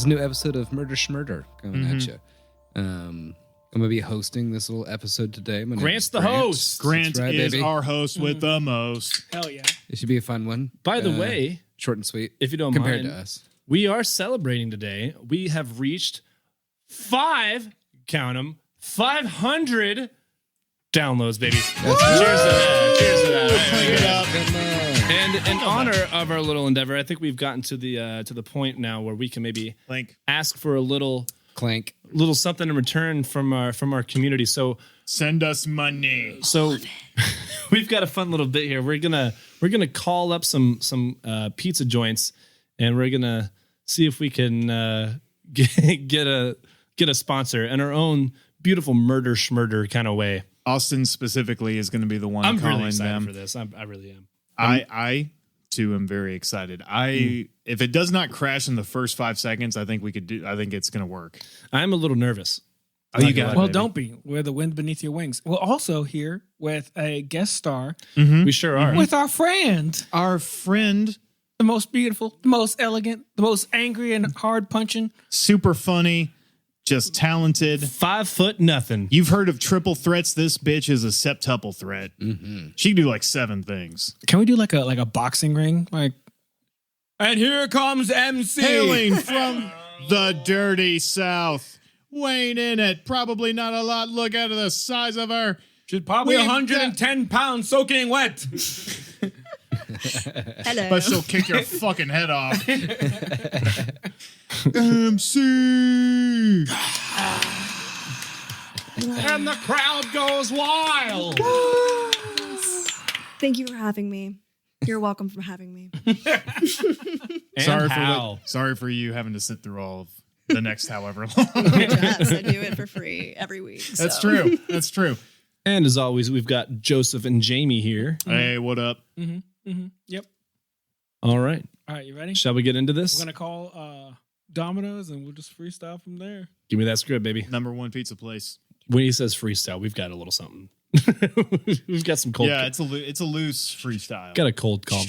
is a new episode of Schmurder coming at you. I'm going to be hosting this little episode today. My Grant's the host. Grant right, is baby. our host with the most. Hell yeah. It should be a fun one. By the way, short and sweet. if you don't compared mind, to us. we are celebrating today. We have reached 500 downloads, baby. Cheers to that. Cheers to that. Crank it up. And in honor of our little endeavor, I think we've gotten to the point now where we can maybe ask for a little clank, something in return from our community. So send us money. So we've got a fun little bit here. We're gonna call up some pizza joints, and we're gonna see if we can get a sponsor in our own beautiful Schmurder kind of way. Austin specifically is going to be the one I'm calling really excited them for this. I really am. I too am very excited. If it does not crash in the first 5 seconds, I think it's going to work. I'm a little nervous. Oh, you got it. Well, don't be. We're the wind beneath your wings. We're also here with a guest star. We sure are. With our friend. The most beautiful, the most elegant, the most angry and hard punching. Super funny. Just talented. 5'0". You've heard of triple threats. This bitch is a septuple threat. She can do like 7 things. Can we do like a boxing ring? And here comes MC. Hailing from the dirty South. Weighing in at probably not a lot. Look at the size of her. She's probably 110 pounds soaking wet. Hello. But she'll kick your fucking head off. MC. And the crowd goes wild. Thank you for having me. You're welcome for having me. Sorry for you having to sit through all of the next however long. Yes, I do it for free every week. That's true. That's true. And as always, we've got Joseph and Jamie here. Hey, what up? Yep. All right. All right, you ready? Shall we get into this? We're going to call Domino's and we'll just freestyle from there. Give me that script, baby. #1 pizza place. When he says freestyle, we've got a little something. We've got some cold. Yeah, it's a loose freestyle. Got a cold call.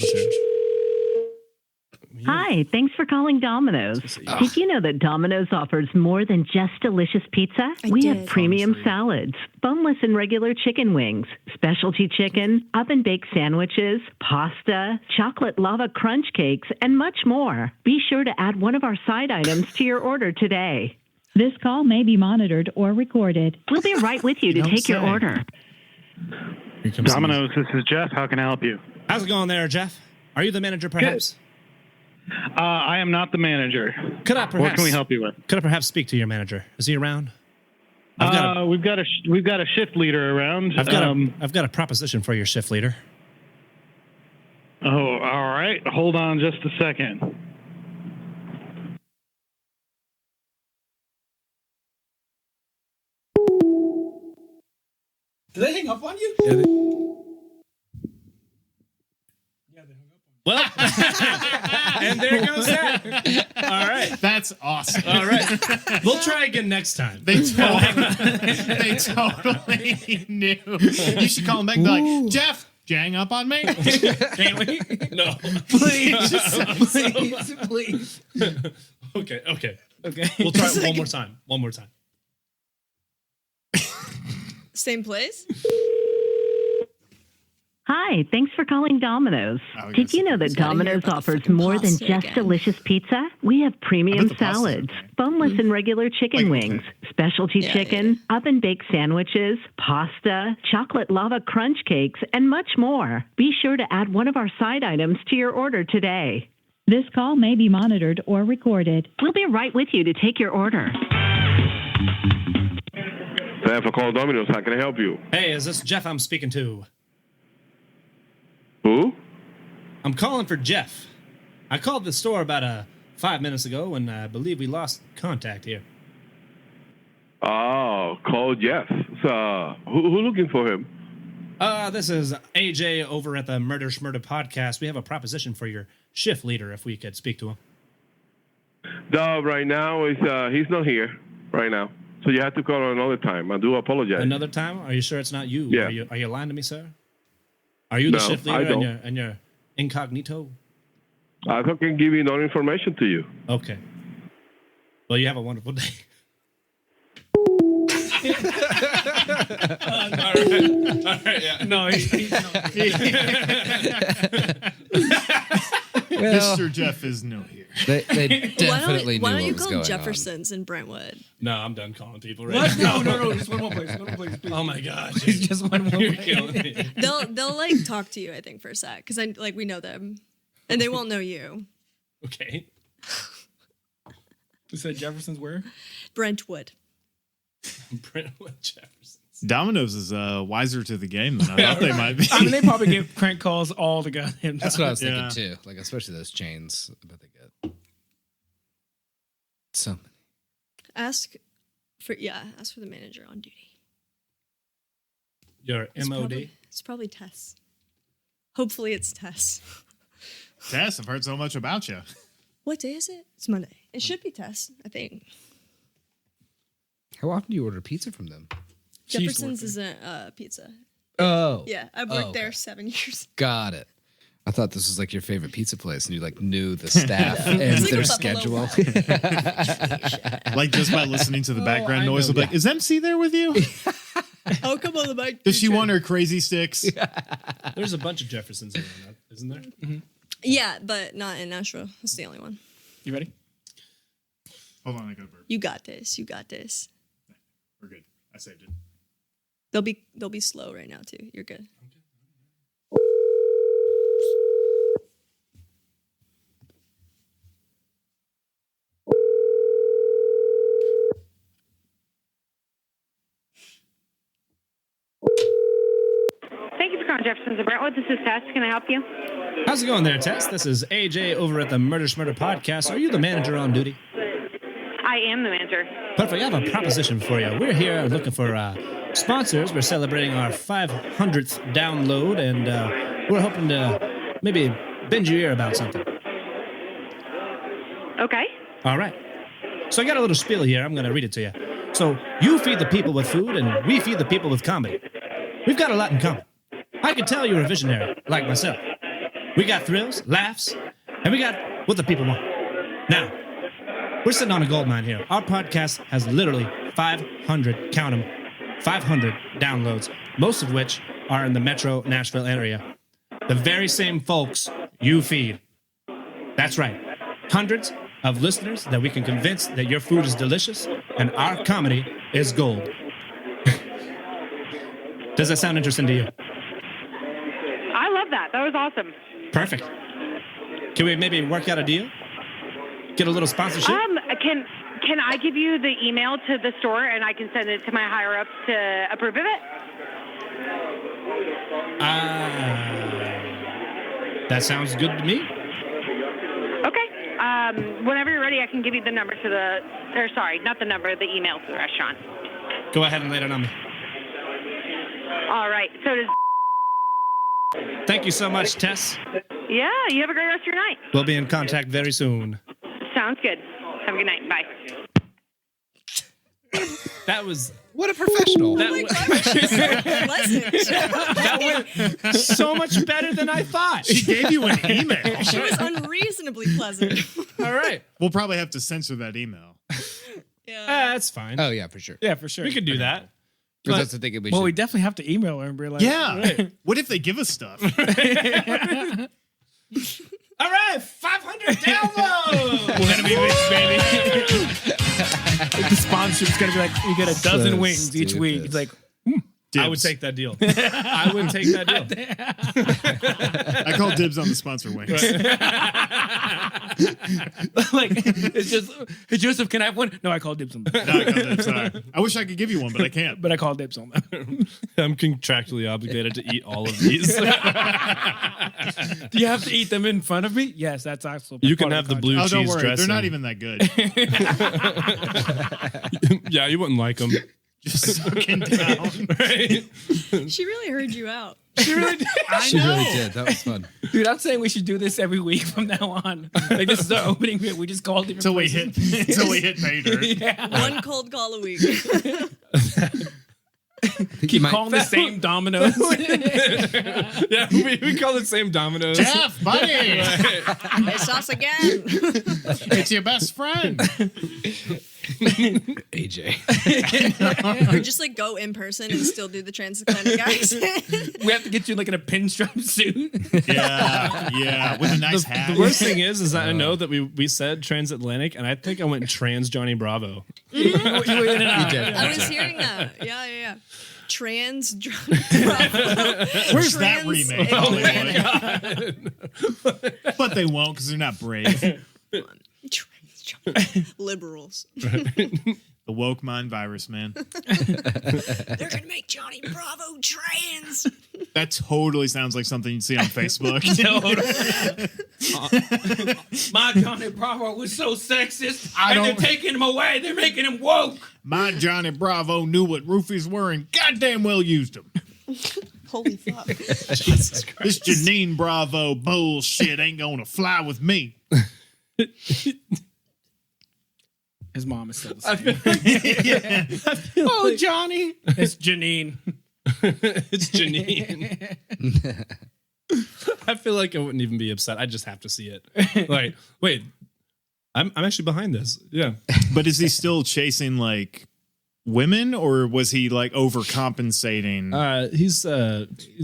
Hi, thanks for calling Domino's. Did you know that Domino's offers more than just delicious pizza? We have premium salads, boneless and regular chicken wings, specialty chicken, oven-baked sandwiches, pasta, chocolate lava crunch cakes, and much more. Be sure to add one of our side items to your order today. This call may be monitored or recorded. We'll be right with you to take your order. Domino's, this is Jeff. How can I help you? How's it going there, Jeff? Are you the manager, perhaps? I am not the manager. What can we help you with? Could I perhaps speak to your manager? Is he around? We've got a shift leader around. I've got a proposition for your shift leader. Oh, all right. Hold on just a second. Did they hang up on you? Yeah, they hung up on you. Well, and there goes that. All right. That's awesome. All right. We'll try again next time. They totally knew. You should call him back and be like, Jeff, hang up on me? Can we? No. Please. Please. Okay. We'll try it one more time. Same place? Hi, thanks for calling Domino's. Did you know that Domino's offers more than just delicious pizza? We have premium salads, boneless and regular chicken wings, specialty chicken, oven-baked sandwiches, pasta, chocolate lava crunch cakes, and much more. Be sure to add one of our side items to your order today. This call may be monitored or recorded. We'll be right with you to take your order. Thanks for calling Domino's. How can I help you? Hey, is this Jeff I'm speaking to? Who? I'm calling for Jeff. I called the store about 5 minutes ago, and I believe we lost contact here. Oh, call Jeff. So, who looking for him? This is AJ over at the Schmurder podcast. We have a proposition for your shift leader, if we could speak to him. No, right now he's not here right now. So you have to call another time. I do apologize. Another time? Are you sure it's not you? Yeah. Are you lying to me, sir? Are you the shift leader I don't. and you're incognito? I can give you no information to you. Okay. Well, you have a wonderful day. All right, yeah. No, Mr. Jeff is no here. They definitely why knew don't what you was call going Jefferson's in Brentwood? No, I'm done calling people right what? now. No. Just one more place. Please. Oh my gosh. It's just one more You're place. killing me. They'll like talk to you, I think, for a sec, because we know them, and they won't know you. Okay. You said Jefferson's where? Brentwood. Brentwood Jefferson. Domino's is wiser to the game than I thought they might be. I mean, they probably get crank calls all the goddamn That's time. what I was thinking Yeah. too. Like especially those chains. I bet they get so many. Ask for the manager on duty. Your MOD. It's probably Tess. Hopefully it's Tess. Tess, I've heard so much about you. What day is it? It's Monday. It should be Tess, I think. How often do you order pizza from them? Jefferson's isn't pizza. Oh. Yeah, I've worked there 7 years. Got it. I thought this was like your favorite pizza place and you like knew the staff and It's like their a schedule. Like just by listening to the background I noise, know. will be like, is MC there with you? Oh, come on the mic. Does she want her crazy sticks? There's a bunch of Jeffersons around, isn't there? Mm-hmm. Yeah, but not in Nashville. That's the only one. You ready? Hold on, I got a burp. You got this. You got this. We're good. I saved it. They'll be slow right now too. You're good. Thank you for calling Jefferson's of Brentwood. This is Tess. Can I help you? How's it going there, Tess? This is AJ over at the Schmurder podcast. Are you the manager on duty? I am the manager. Perfect. I have a proposition for you. We're here looking for sponsors. We're celebrating our 500th download, and we're hoping to maybe bend your ear about something. Okay. All right. So I got a little spiel here. I'm going to read it to you. So you feed the people with food, and we feed the people with comedy. We've got a lot in common. I can tell you're a visionary, like myself. We got thrills, laughs, and we got what the people want. Now, we're sitting on a gold mine here. Our podcast has literally 500, count them, 500 downloads, most of which are in the metro Nashville area. The very same folks you feed. That's right. Hundreds of listeners that we can convince that your food is delicious and our comedy is gold. Does that sound interesting to you? I love that. That was awesome. Perfect. Can we maybe work out a deal? Get a little sponsorship? Can I give you the email to the store and I can send it to my higher ups to approve of it? That sounds good to me. Okay. Whenever you're ready, I can give you the number to the email to the restaurant. Go ahead and lay it on me. All right. So does. Thank you so much, Tess. Yeah. You have a great rest of your night. We'll be in contact very soon. Sounds good. Have a good night. Bye. That was... What a professional. That, Pleasant. that went so much better than I thought. She gave you an email. She was unreasonably pleasant. All right. We'll probably have to censor that email. Yeah. That's fine. Oh yeah, for sure. Yeah, for sure. We could do that. Because that's the thing we Well, should. we definitely have to email her and be like, Yeah. What if they give us stuff? All right, 500 downloads. we're going to be rich, baby. The sponsor's going to be like, you get a dozen So wings each week. stupid. It's like, I would take that deal. I would take that deal. I call dibs on the sponsor wings. like it's just, hey, Joseph, can I have one? No, I call dibs on that. No, I call dibs. Sorry. I wish I could give you one, but I can't. But I call dibs on that. I'm contractually obligated to eat all of these. Do you have to eat them in front of me? Yes, that's also. You can part have of the blue Oh, cheese don't worry. dressing. They're not even that good. Yeah, you wouldn't like them. Just sucking down. Right? She really heard you out. She really did. She really did. That was fun. Dude, I'm saying we should do this every week from now on. Like this is our opening bit. We just call different Until we places. hit pay dirt. Yeah. One cold call a week. Keep calling the same dominoes. Yeah, we call it same Domino's. Jeff, buddy, It's us again. it's your best friend. AJ. Or just like go in person and still do the transatlantic accent. We have to get you like in a pinstripe suit. Yeah, with a nice hat. The worst thing is that I know that we said transatlantic, and I think I went trans Johnny Bravo. You were in and out. I was hearing that. Yeah. Trans Bravo. Where's that remake? Atlantic. But they won't because they're not brave. Liberals. The woke mind virus, man. They're gonna make Johnny Bravo trans. That totally sounds like something you'd see on Facebook. My Johnny Bravo was so sexist, and they're taking him away. They're making him woke. My Johnny Bravo knew what roofies were and goddamn well used them. Holy fuck. Jesus Christ. This Janine Bravo bullshit ain't gonna fly with me. His mom is still the same. Oh, Johnny. It's Janine. It's Janine. I feel like I wouldn't even be upset. I just have to see it. Like, wait, I'm actually behind this. Yeah. But is he still chasing like women, or was he like overcompensating? He's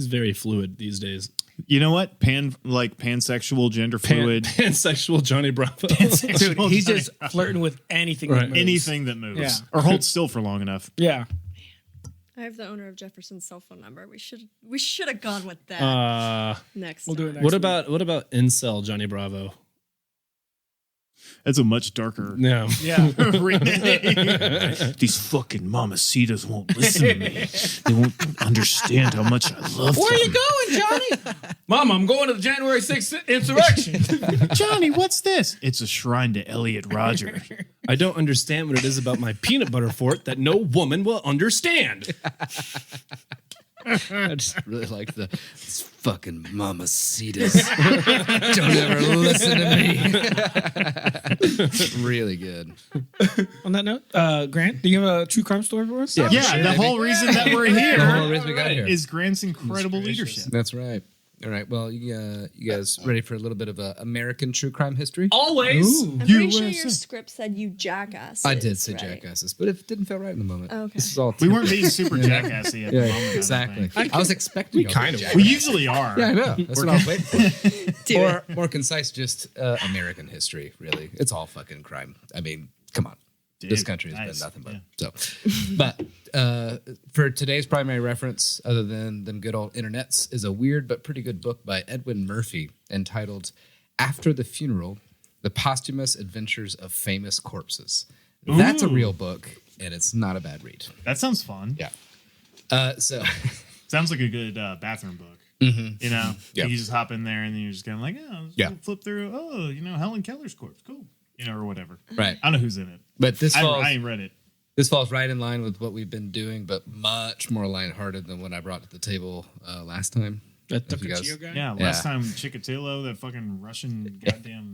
very fluid these days. You know what? Pansexual, gender fluid. Pansexual Johnny Bravo. Dude, he's just flirting with anything that moves. Anything that moves. Yeah. Or holds still for long enough. Yeah. I have the owner of Jefferson's cell phone number. We should have gone with that. Next. We'll do it next What week. about incel Johnny Bravo? That's a much darker. Yeah. These fucking mamacitas won't listen to me. They won't understand how much I love them. Where are you going, Johnny? Mom, I'm going to the January 6th insurrection. Johnny, what's this? It's a shrine to Elliot Rodger. I don't understand what it is about my peanut butter fort that no woman will understand. I just really like these fucking mamacitas. Don't ever listen to me. Really good. On that note, Grant, do you have a true crime story for us? Yeah, the whole reason that we're here The whole reason we got here is Grant's incredible leadership. That's right. All right. Well, you guys ready for a little bit of American true crime history? Always. I'm pretty sure your script said you jackasses. I did say right? jackasses, but it didn't feel right in the moment. Oh, okay. This is all We weren't being super jackassy at the moment. exactly. I was expecting kind of. We usually are. Yeah, I know. That's what I was waiting for. More concise, just American history, really. It's all fucking crime. I mean, come on. Dude, this country has nice. been nothing but so. But for today's primary reference, other than them good old internets, is a weird but pretty good book by Edwin Murphy entitled "After the Funeral: The Posthumous Adventures of Famous Corpses." Ooh. That's a real book, and it's not a bad read. That sounds fun. Yeah. Sounds like a good bathroom book. Mm-hmm. You know, Yeah. you just hop in there and then you're just kind of like, flip through. Oh, Helen Keller's corpse, cool. Or whatever. Right. I don't know who's in it. But this falls, I ain't read it. This falls right in line with what we've been doing, but much more lighthearted than what I brought to the table last time. That If you guys- Tocaccio guy? Yeah, last time Chikatilo, that fucking Russian goddamn.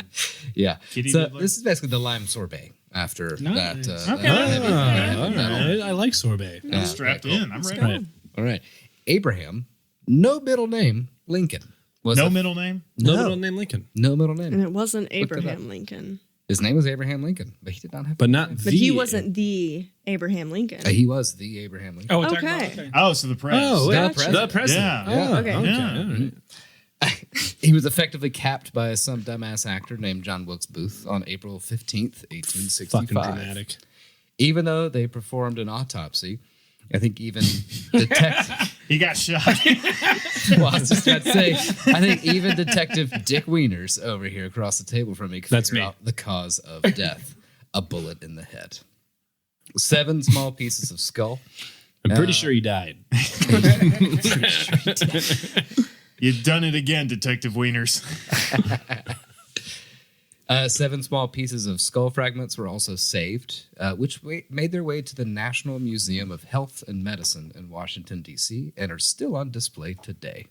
Yeah. Kitty So diddler? this is basically the lime sorbet after Nice. that. Okay. All right. I like sorbet. Yeah, Strapped okay, cool. in. I'm ready. Right. All right. Abraham, no middle name, Lincoln. Was No a- middle name? No middle name Lincoln. No middle And name. it wasn't it up. Abraham Lincoln. His name was Abraham Lincoln, but he did not have. But not But he wasn't the Abraham Lincoln. He was the Abraham Lincoln. Oh, we're talking about- Okay. Oh, so the press. Oh, The yeah. president. The president. Yeah. Yeah. Okay. Yeah. All right. He was effectively capped by some dumbass actor named John Wilkes Booth on April 15th, 1865. Fucking dramatic. Even though they performed an autopsy, I think even detective. He got shot. Well, I was just about to say, I think even Detective Dick Wieners over here across the table from me could That's figure me. out the cause of death: a bullet in the head. 7 small pieces of skull. I'm pretty sure he died. You've done it again, Detective Wieners. 7 small pieces of skull fragments were also saved, which made their way to the National Museum of Health and Medicine in Washington, D.C., and are still on display today.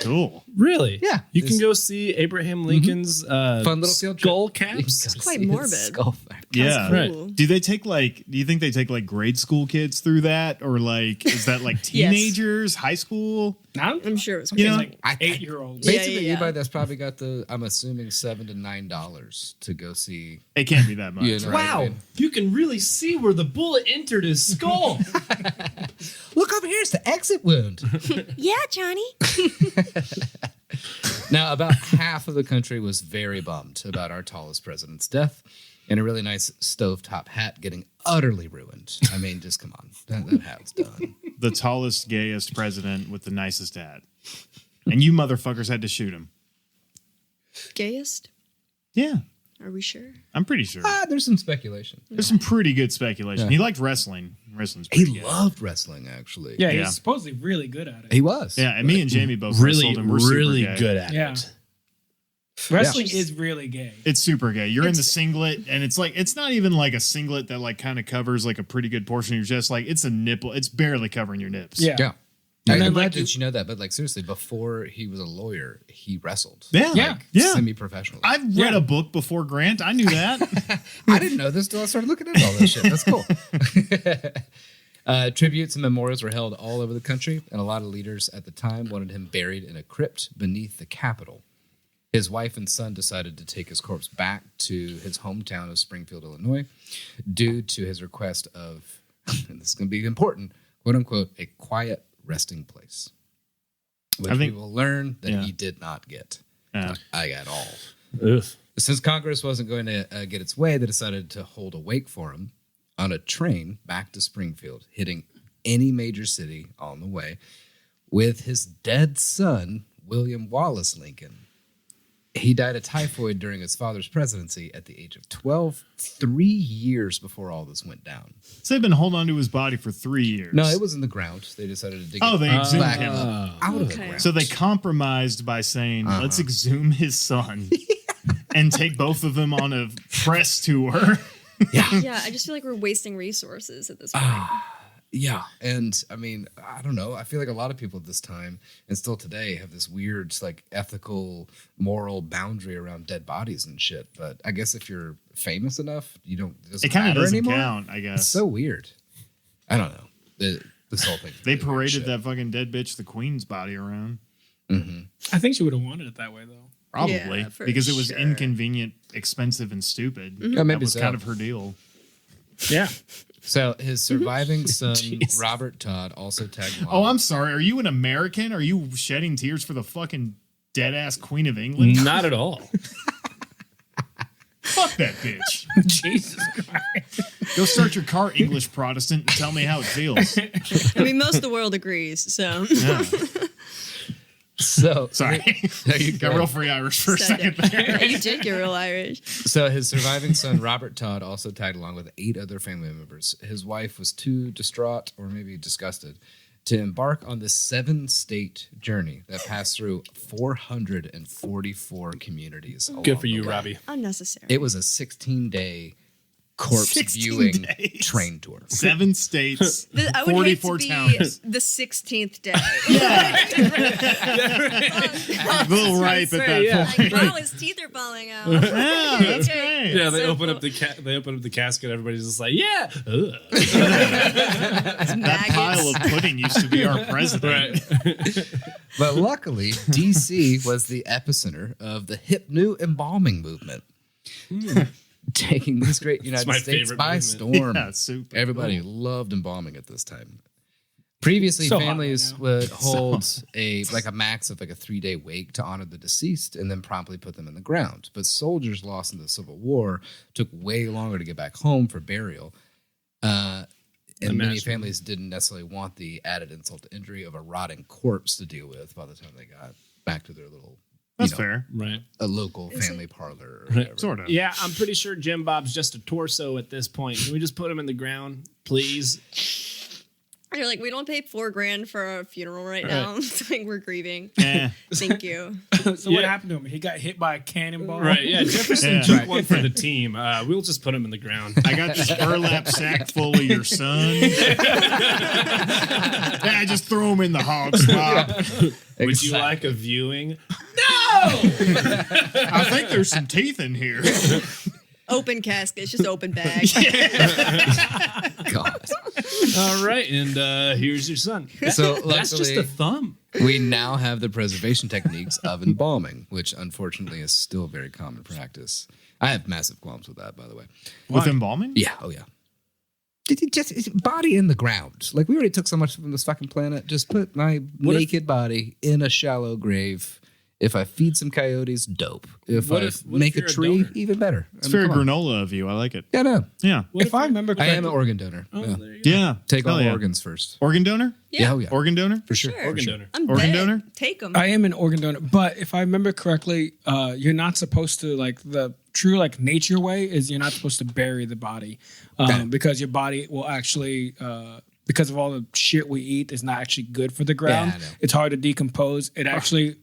Cool. Really? Yeah. You can go see Abraham Lincoln's Fun little field trip. skull You can caps. go quite see his morbid. skull fragments. Yeah. Right. Cool. Do you think they take like grade school kids through that? Or like, is that like teenagers, high school? I'm sure it was You know, crazy. like 8-year-olds. Basically, Yeah. anybody that's probably got I'm assuming $7 to $9 to go see. It can't be that much. You know what I Wow, mean? you can really see where the bullet entered his skull. Look over here, it's the exit wound. Yeah, Johnny. Now, about half of the country was very bummed about our tallest president's death, and a really nice stovetop hat getting utterly ruined. I mean, just come on, that hat's done. The tallest, gayest president with the nicest hat. And you motherfuckers had to shoot him. Gayest? Yeah, Are we sure? I'm pretty sure. There's some speculation. There's some pretty good speculation. Yeah. He liked wrestling. Wrestling's He pretty good. loved wrestling, actually. Yeah, Yeah. he's supposedly really good at it. He was. Yeah, and me and Jamie both really, wrestled and we're super really gay. good at Yeah. it. Wrestling is really gay. It's super gay. You're in the singlet, and it's like it's not even like a singlet that like kind of covers like a pretty good portion of your chest. Like it's a nipple. It's barely covering your nips. Yeah. Yeah. And I'm then, glad like, that you know that, but like seriously, before he was a lawyer, he wrestled. Yeah. Yeah. Like, Yeah. semi-professionally. I've read a book before, Grant. I knew that. I didn't know this until I started looking at all this shit. That's cool. Tributes and memorials were held all over the country, and a lot of leaders at the time wanted him buried in a crypt beneath the Capitol. His wife and son decided to take his corpse back to his hometown of Springfield, Illinois, due to his request of, and this is going to be important, quote unquote, a quiet resting place, which we will learn that he did not get. I got all. Ugh. Since Congress wasn't going to get its way, they decided to hold a wake for him on a train back to Springfield, hitting any major city on the way, with his dead son, William Wallace Lincoln. He died of typhoid during his father's presidency at the age of 12, 3 years before all this went down. So they've been holding on to his body for 3 years. No, it was in the ground. They decided to dig Oh, it they exhumed back him. out of the ground. So they compromised by saying, let's exhume his son and take both of them on a press tour. Yeah, I just feel like we're wasting resources at this point. Yeah. And I mean, I don't know. I feel like a lot of people at this time and still today have this weird, like, ethical, moral boundary around dead bodies and shit. But I guess if you're famous enough, you don't, it It kind of doesn't anymore. count, I guess. It's so weird. I don't know. This whole thing. They paraded that fucking dead bitch, the queen's body around. Mm-hmm. I think she would have wanted it that way, though. Probably. Yeah, for because it was sure. inconvenient, expensive, and stupid. Yeah, That maybe was so. kind of her deal. Yeah. So his surviving son, Robert Todd, also tagged along. Oh, I'm sorry. Are you an American? Are you shedding tears for the fucking dead-ass Queen of England? Not at all. Fuck that bitch. Jesus Christ. Go start your car, English Protestant, and tell me how it feels. I mean, most of the world agrees, so. Yeah. So Sorry. you Got go. real free Irish for a second there. Yeah, you did get real Irish. So his surviving son, Robert Todd, also tagged along with 8 other family members. His wife was too distraught, or maybe disgusted, to embark on this 7-state journey that passed through 444 communities. Good along for you, the way. Robbie. Unnecessary. It was a 16-day corpse 16 viewing days. train tour. 7 states, I would hate to 44 be towns. the 16th day. A little ripe at that point. Like, wow, his teeth are falling out. Yeah, that's great. Yeah, they So open cool. up the casket. Everybody's just like, yeah. Ugh. That pile of pudding used to be our president. But luckily, D.C. was the epicenter of the hip new embalming movement, taking this great United my States favorite by movement. storm. Yeah, super Everybody loved embalming at this time. Previously, So hot families right now. would hold a max of like a 3-day wake to honor the deceased and then promptly put them in the ground. But soldiers lost in the Civil War took way longer to get back home for burial. And many Imagine. families didn't necessarily want the added insult to injury of a rotting corpse to deal with by the time they got back to their little, That's fair. Right. a local family parlor or whatever. Sort of. Yeah, I'm pretty sure Jim Bob's just a torso at this point. Can we just put him in the ground, please? You're like, we don't pay $4,000 for a funeral right now. It's like we're grieving. Eh. Thank you. So what happened to him? He got hit by a cannonball. Right, yeah. Jefferson Yeah. took one for the team. We'll just put him in the ground. I got this burlap sack full of your son. Yeah, just throw him in the hog slop. Would you like a viewing? I think there's some teeth in here. Open casket. It's just open bag. God. All right, and here's your son. So That's just luckily, a thumb. We now have the preservation techniques of embalming, which unfortunately is still very common practice. I have massive qualms with that, by the way. With embalming? Yeah. Oh, yeah. It's body in the ground. Like, we already took so much from this fucking planet. Just put my naked body in a shallow grave. If I feed some coyotes, dope. If I make a tree, even better. It's very granola of you. I like it. Yeah, no. Yeah. If I remember correctly, I am an organ donor. Yeah. Take all organs first. Organ donor? Yeah. Oh, yeah. Organ donor? For sure. Organ donor. I'm Organ dead. donor? Take them. I am an organ donor, but if I remember correctly, you're not supposed to, like, the true, like, nature way is you're not supposed to bury the body because your body will actually, because of all the shit we eat, is not actually good for the ground. Yeah, it's hard to decompose. It actually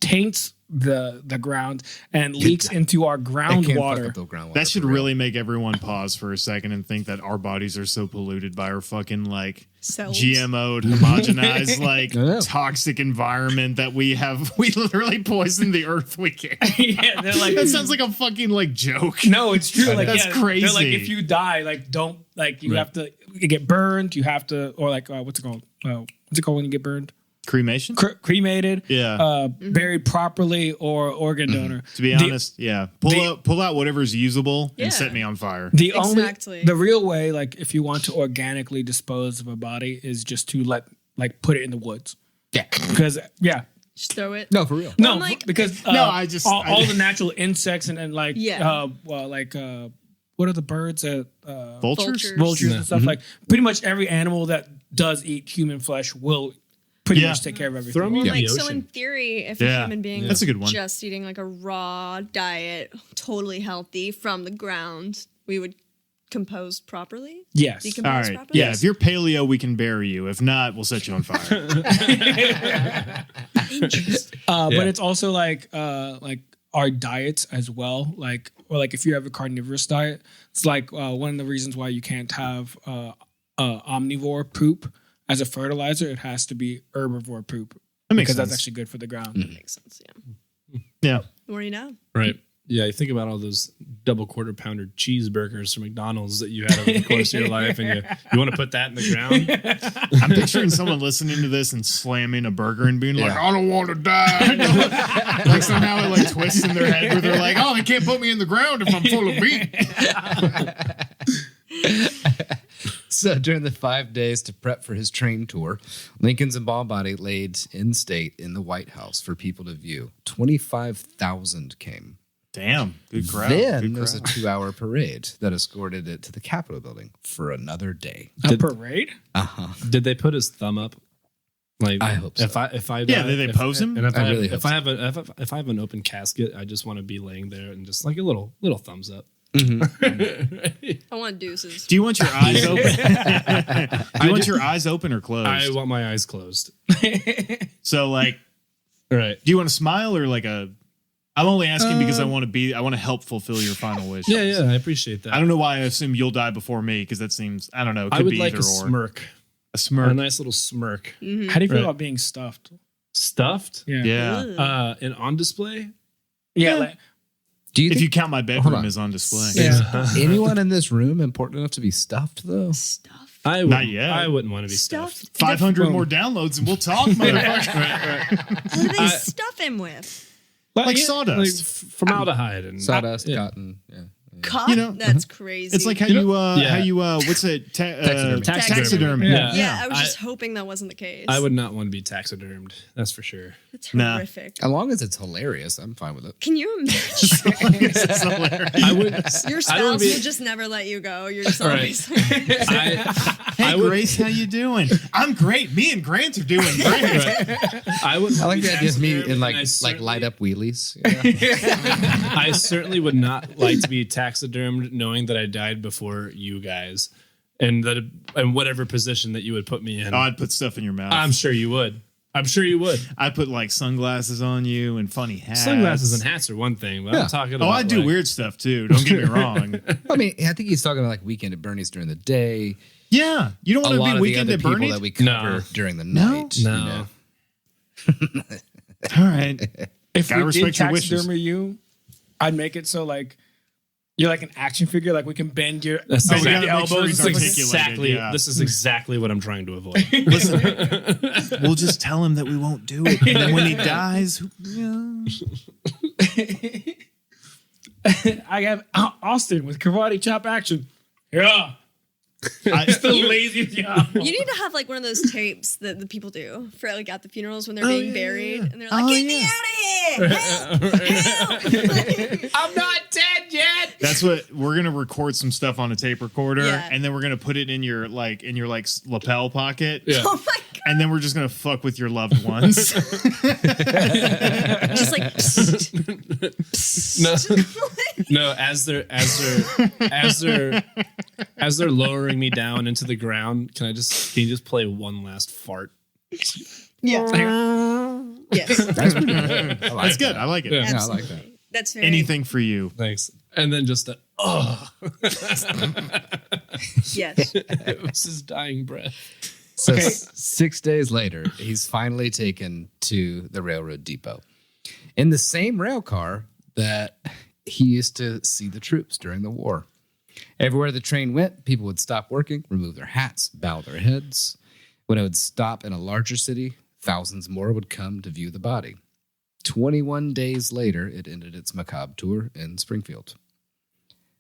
taints the ground and leaks into our groundwater. That should really make everyone pause for a second and think that our bodies are so polluted by our fucking like Cells. GMO'd, homogenized, like toxic environment that we have. We literally poison the earth. We can. Yeah, they're like that sounds like a fucking like joke. No, it's true. Like that's crazy. They're like, if you die, like don't like you have to get burned. You have to, or like what's it called? What's it called when you get burned? Cremation? Cremated, yeah. Buried properly, or organ donor. To be honest, yeah. Pull out whatever's usable and set me on fire. The real way, like if you want to organically dispose of a body, is just to put it in the woods. Yeah, because just throw it. No, for real. No, because I just all the natural insects and like what are the birds that vultures and stuff like pretty much every animal that does eat human flesh will pretty much take care of everything. Well, like, so in theory, if a human being that's a good one. Just eating like a raw diet, totally healthy from the ground, we would compose properly? Yes. Decompose all right. properly? Yeah, if you're paleo, we can bury you. If not, we'll set you on fire. Interesting. But it's also like our diets as well. Like if you have a carnivorous diet, it's like one of the reasons why you can't have omnivore poop as a fertilizer. It has to be herbivore poop because that's actually good for the ground. That makes sense. Yeah. Yeah. The more you know. Right. Yeah, you think about all those double quarter pounder cheeseburgers from McDonald's that you had over the course of your life, and you want to put that in the ground. I'm picturing someone listening to this and slamming a burger and being like, "I don't want to die." Like somehow it like twists in their head where they're like, "Oh, they can't put me in the ground if I'm full of meat." So during the 5 days to prep for his train tour, Lincoln's embalmed body laid in state in the White House for people to view. 25,000 came. Damn, good crowd. Then there was a 2-hour parade that escorted it to the Capitol building for another day. A parade? Did they put his thumb up? Like, I hope so. If I did they pose him? And if I I have an open casket, I just want to be laying there and just like a little thumbs up. I want deuces. Do you want your eyes open? Do you want your eyes open or closed? I want my eyes closed. So like, right? Do you want to smile or like a? I'm only asking because I want to help fulfill your final wish. Yeah, I appreciate that. I don't know why I assume you'll die before me because that seems I don't know. It could I would be like either a or. smirk. A smirk. A nice little smirk. Mm-hmm. How do you feel about being stuffed? Stuffed? Yeah. And on display? Yeah. Like, do you if think, you count my bedroom as on display. Is anyone in this room important enough to be stuffed though? Stuffed? Not yet. I wouldn't want to be stuffed. 500 more downloads and we'll talk, motherfucker. What do they stuff him with? Like sawdust. Like formaldehyde and Sawdust, cotton. Yeah. Cotton? You know, That's crazy. It's like how you what's it? Taxidermy. Yeah, I was just hoping that wasn't the case. I would not want to be taxidermed. That's for sure. That's horrific. As long as it's hilarious, I'm fine with it. Can you imagine? I would. Your spouse will just never let you go. You're just always Hey, Grace, how you doing? I'm great. Me and Grant are doing great. I like the idea of me in like light up wheelies. I certainly would not like to be taxidermed knowing that I died before you guys and that and whatever position that you would put me in. Oh, I'd put stuff in your mouth. I'm sure you would. I'd put like sunglasses on you and funny hats. Sunglasses and hats are one thing, but I'm talking about I do weird stuff too. Don't get me wrong. I mean, I think he's talking about like Weekend at Bernie's during the day. Yeah. You don't want to be Weekend at people Bernie's? that we cover during the night. No. All right. If Gotta we did respect your wishes. taxidermy you, I'd make it so like You're like an action figure. Like we can bend your That's we exactly, gotta make sure he's exactly. articulated, This is exactly what I'm trying to avoid. Listen, we'll just tell him that we won't do it, and then when he dies, I have Austin with karate chop action. Yeah. It's the laziest job. You need to have like one of those tapes that the people do for like at the funerals when they're being buried, and they're like, "Get me out of here! Help! I'm not dead yet." That's what we're gonna record some stuff on a tape recorder, Yeah. and then we're gonna put it in your lapel pocket. Yeah. Oh my god! And then we're just gonna fuck with your loved ones. Just like, No, as they're lowering me down into the ground, can you just play one last fart? yeah, yes, That's pretty good. That's good. I like it. Yeah. Yeah, I like that. That's very Anything for you. Thanks. And then just Yes. it was his dying breath. So 6 days later, he's finally taken to the railroad depot in the same rail car that he used to see the troops during the war. Everywhere the train went, people would stop working, remove their hats, bow their heads. When it would stop in a larger city, thousands more would come to view the body. 21 days later, it ended its macabre tour in Springfield.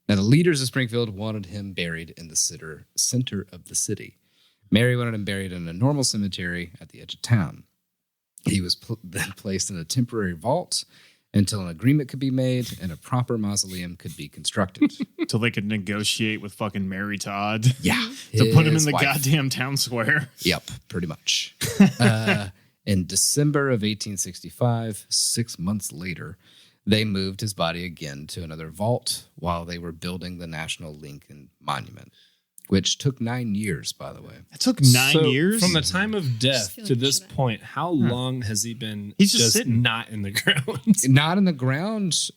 Now, the leaders of Springfield wanted him buried in the center of the city. Mary wanted him buried in a normal cemetery at the edge of town. He was then placed in a temporary vault until an agreement could be made and a proper mausoleum could be constructed. Until they could negotiate with fucking Mary Todd. Yeah. To put him in his the wife. goddamn town square. Yep, pretty much. In December of 1865, 6 months later, they moved his body again to another vault while they were building the National Lincoln Monument, which took 9 years, by the way. It took 9 So, years? from the time of death feel to like this shit. point. How long has he been? He's just sitting. not in the ground. Not in the ground,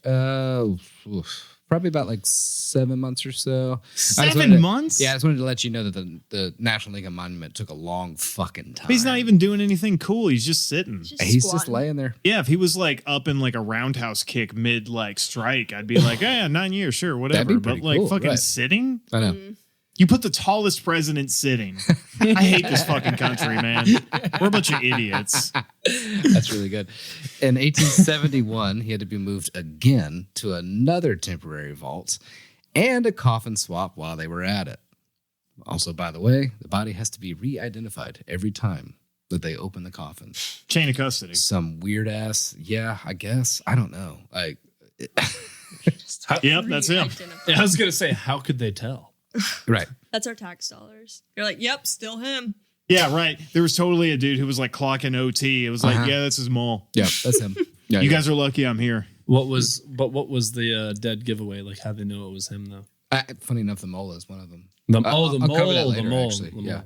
probably about like 7 months or so. I just wanted 7 to- months? Yeah, I just wanted to let you know that the National Lincoln Monument took a long fucking time. But he's not even doing anything cool. He's just sitting. He's just squatting. laying there. Yeah, if he was like up in like a roundhouse kick mid like strike, I'd be like, yeah, 9 years, sure, whatever. be But pretty like cool, fucking right. sitting? I know. You put the tallest president sitting. I hate this fucking country, man. We're a bunch of idiots. That's really good. In 1871, he had to be moved again to another temporary vault and a coffin swap while they were at it. Also, by the way, the body has to be re-identified every time that they open the coffin. Chain of custody. Some weird ass, yeah, I guess. I don't know. Yep, that's him. I was gonna say, how could they tell? Right. That's our tax dollars. You're like, yep, still him. Yeah, right. There was totally a dude who was like clocking OT. It was like, yeah, that's his mole. Yeah, that's him. Yeah, You guys are lucky I'm here. What was the dead giveaway? Like, how they know it was him though? funny enough, the mole is one of them. The I'll cover that mole, later, the mole, actually. the Yeah. mole.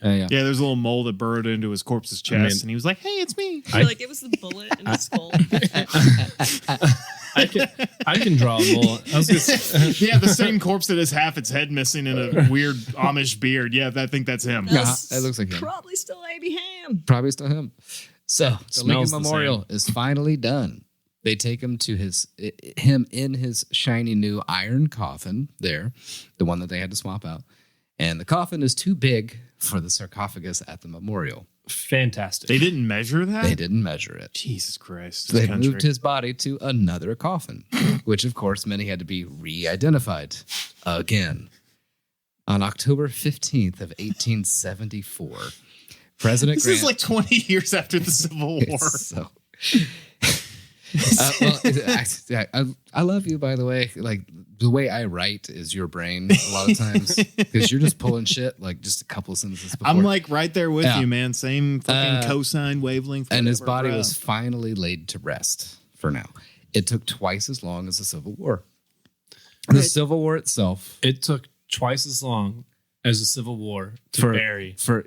Yeah. Yeah, there's a little mole that burrowed into his corpse's chest, and he was like, hey, it's me. I feel like it was the bullet in his skull. I can draw a mole. I was just, Yeah, the same corpse that has half its head missing and a weird Amish beard. Yeah, I think that's him. Yeah, it looks like him. Probably still A.B. Ham. Probably still him. So the Smells Lincoln the Memorial is finally done. They take him to him in his shiny new iron coffin there, the one that they had to swap out. And the coffin is too big for the sarcophagus at the memorial. fantastic. They didn't measure that? They didn't measure it. Jesus Christ. So they this country. moved his body to another coffin, which of course meant he had to be re-identified again. On October 15th of 1874, President This Grant... is like 20 years after the Civil War. So... I love you, by the way. Like, the way I write is your brain a lot of times because you're just pulling shit like just a couple of sentences before. I'm like right there with Yeah. you, man. Same fucking cosine wavelength. And his whatever, body bro. was finally laid to rest for now. It took twice as long as the Civil War. The Civil War itself, It took twice as long as the Civil War to bury. for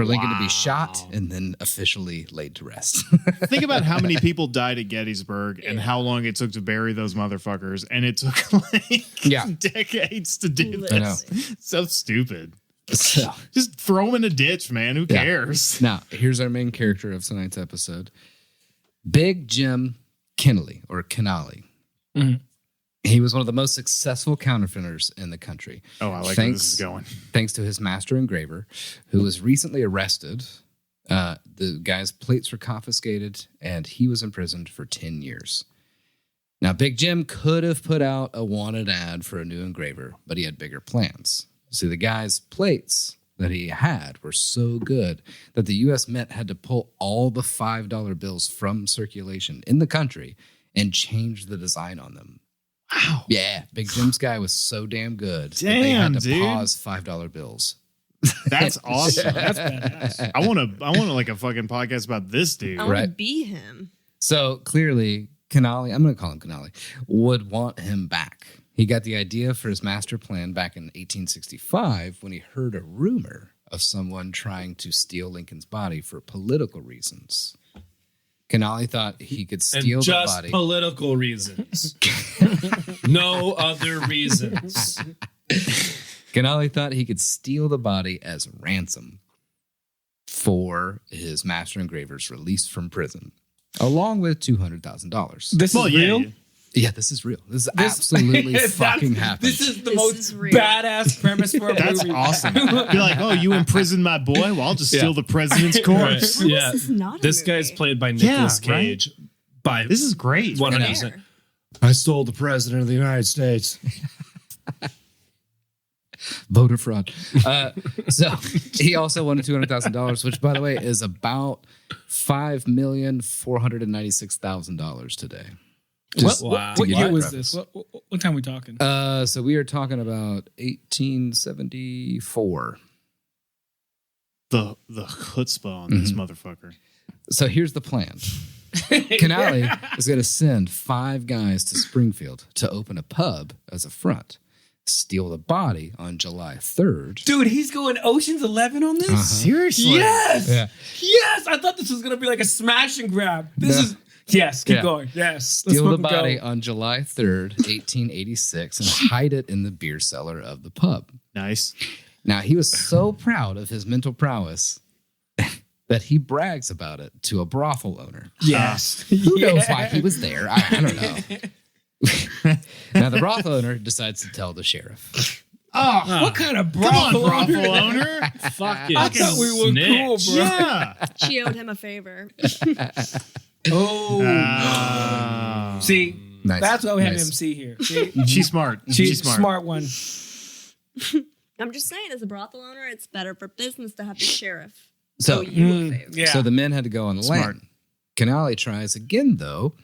Lincoln to be shot and then officially laid to rest. Think about how many people died at Gettysburg and how long it took to bury those motherfuckers. And it took like decades to do this. I know. So stupid. So, Just throw them in a ditch, man. Who Yeah. cares? now, here's our main character of tonight's episode. Big Jim Kennelly, or Kennelly. He was one of the most successful counterfeiters in the country. Oh, I like where this is going. Thanks to his master engraver, who was recently arrested. The guy's plates were confiscated, and he was imprisoned for 10 years. Now, Big Jim could have put out a wanted ad for a new engraver, but he had bigger plans. See, the guy's plates that he had were so good that the U.S. Mint had to pull all the $5 bills from circulation in the country and change the design on them. Wow. Yeah, Big Jim's guy was so damn good that Damn, they had to dude. pause $5 bills. That's awesome. That's badass. I want like a fucking podcast about this dude. I want to Right. be him. So clearly, Canali, I'm going to call him Canali, would want him back. He got the idea for his master plan back in 1865 when he heard a rumor of someone trying to steal Lincoln's body for political reasons. Canali thought he could steal and the just body. political reasons. No other reasons. Canali thought he could steal the body as ransom for his master engraver's release from prison, along with $200,000. This is real. Yeah, this is real. This is absolutely fucking happened. This is the This most is real. badass premise for a That's movie. awesome. Be like, oh, you imprisoned my boy? Well, I'll just steal the president's corpse. Right. Yeah. This is not a This movie. guy's played by Nicolas Yeah, right? Cage. By This is great. 100%. I stole the president of the United States. Voter fraud. So he also wanted $200,000, which, by the way, is about $5,496,000 today. Just Wow. to What give year you was reference. this? What time are we talking? So we are talking about 1874. The chutzpah on this motherfucker. So here's the plan. Canali is going to send 5 guys to Springfield to open a pub as a front, steal the body on July 3rd. Dude, he's going Ocean's 11 on this? Seriously? Yes! Yeah. Yes! I thought this was going to be like a smash and grab. This No. is... Yes, keep Yeah. going. Yes. Steal the fucking go. body on July 3rd, 1886, and hide it in the beer cellar of the pub. Nice. Now, he was so proud of his mental prowess that he brags about it to a brothel owner. Yes. Who knows why he was there? I don't know. Now, the brothel owner decides to tell the sheriff. Oh, What kind of come on, brothel brothel owner? owner. Fucking I thought we were cool, snitch. bro. Yeah. She owed him a favor. Oh. See, Nice. that's why we have Nice. MC here. See? She's smart. She's smart one. I'm just saying, as a brothel owner, it's better for business to have the sheriff So, owe you a favor. Yeah. so the men had to go on the Smart. lam. Canali tries again, though.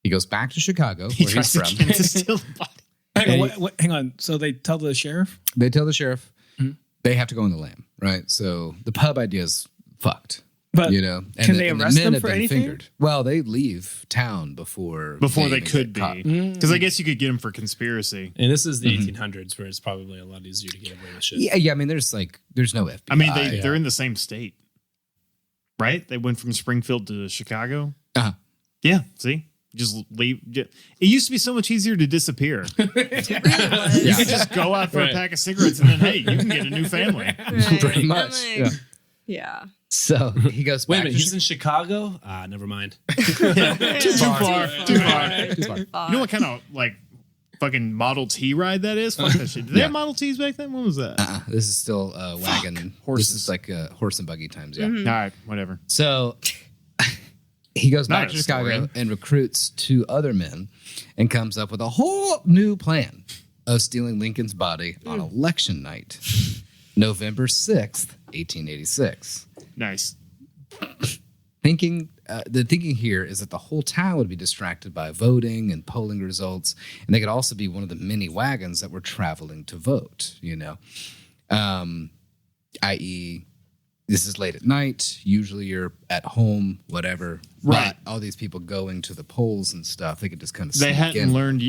He goes back to Chicago, He where tries he's to from. get to steal the body. Hang on, hang on. So they tell the sheriff? They tell the sheriff they have to go on the lam, right? So the pub idea is fucked. But You know, and can the, they and the arrest men them have for been anything? fingered. Well, they leave town before They even could get caught. be. Because I guess you could get him for conspiracy. And this is the 1800s, where it's probably a lot easier to get away with shit. Yeah. I mean, there's no FBI. I mean, they're in the same state. Right? They went from Springfield to Chicago. Uh-huh. Yeah. See? Just leave. It used to be so much easier to disappear. You could just go out for a pack of cigarettes and then, hey, you can get a new family. Right. Pretty I'm much. like, Yeah. Yeah. So he goes back Wait a minute, to he's in Chicago? Ah, never mind. Too far. Too far. Far. You know what kind of like fucking Model T ride that is? Fuck that shit. Did they have Model Ts back then? When was that? This is still wagon. Horses. This is like horse and buggy times. Yeah. All right, whatever. So he goes Not back to a Chicago historian. and recruits 2 other men and comes up with a whole new plan of stealing Lincoln's body on election night, November 6th, 1886. Nice. The thinking here is that the whole town would be distracted by voting and polling results, and they could also be one of the many wagons that were traveling to vote, you know, i.e., this is late at night. Usually you're at home, whatever. Right. But all these people going to the polls and stuff, they could just kind of They sneak hadn't in. learned.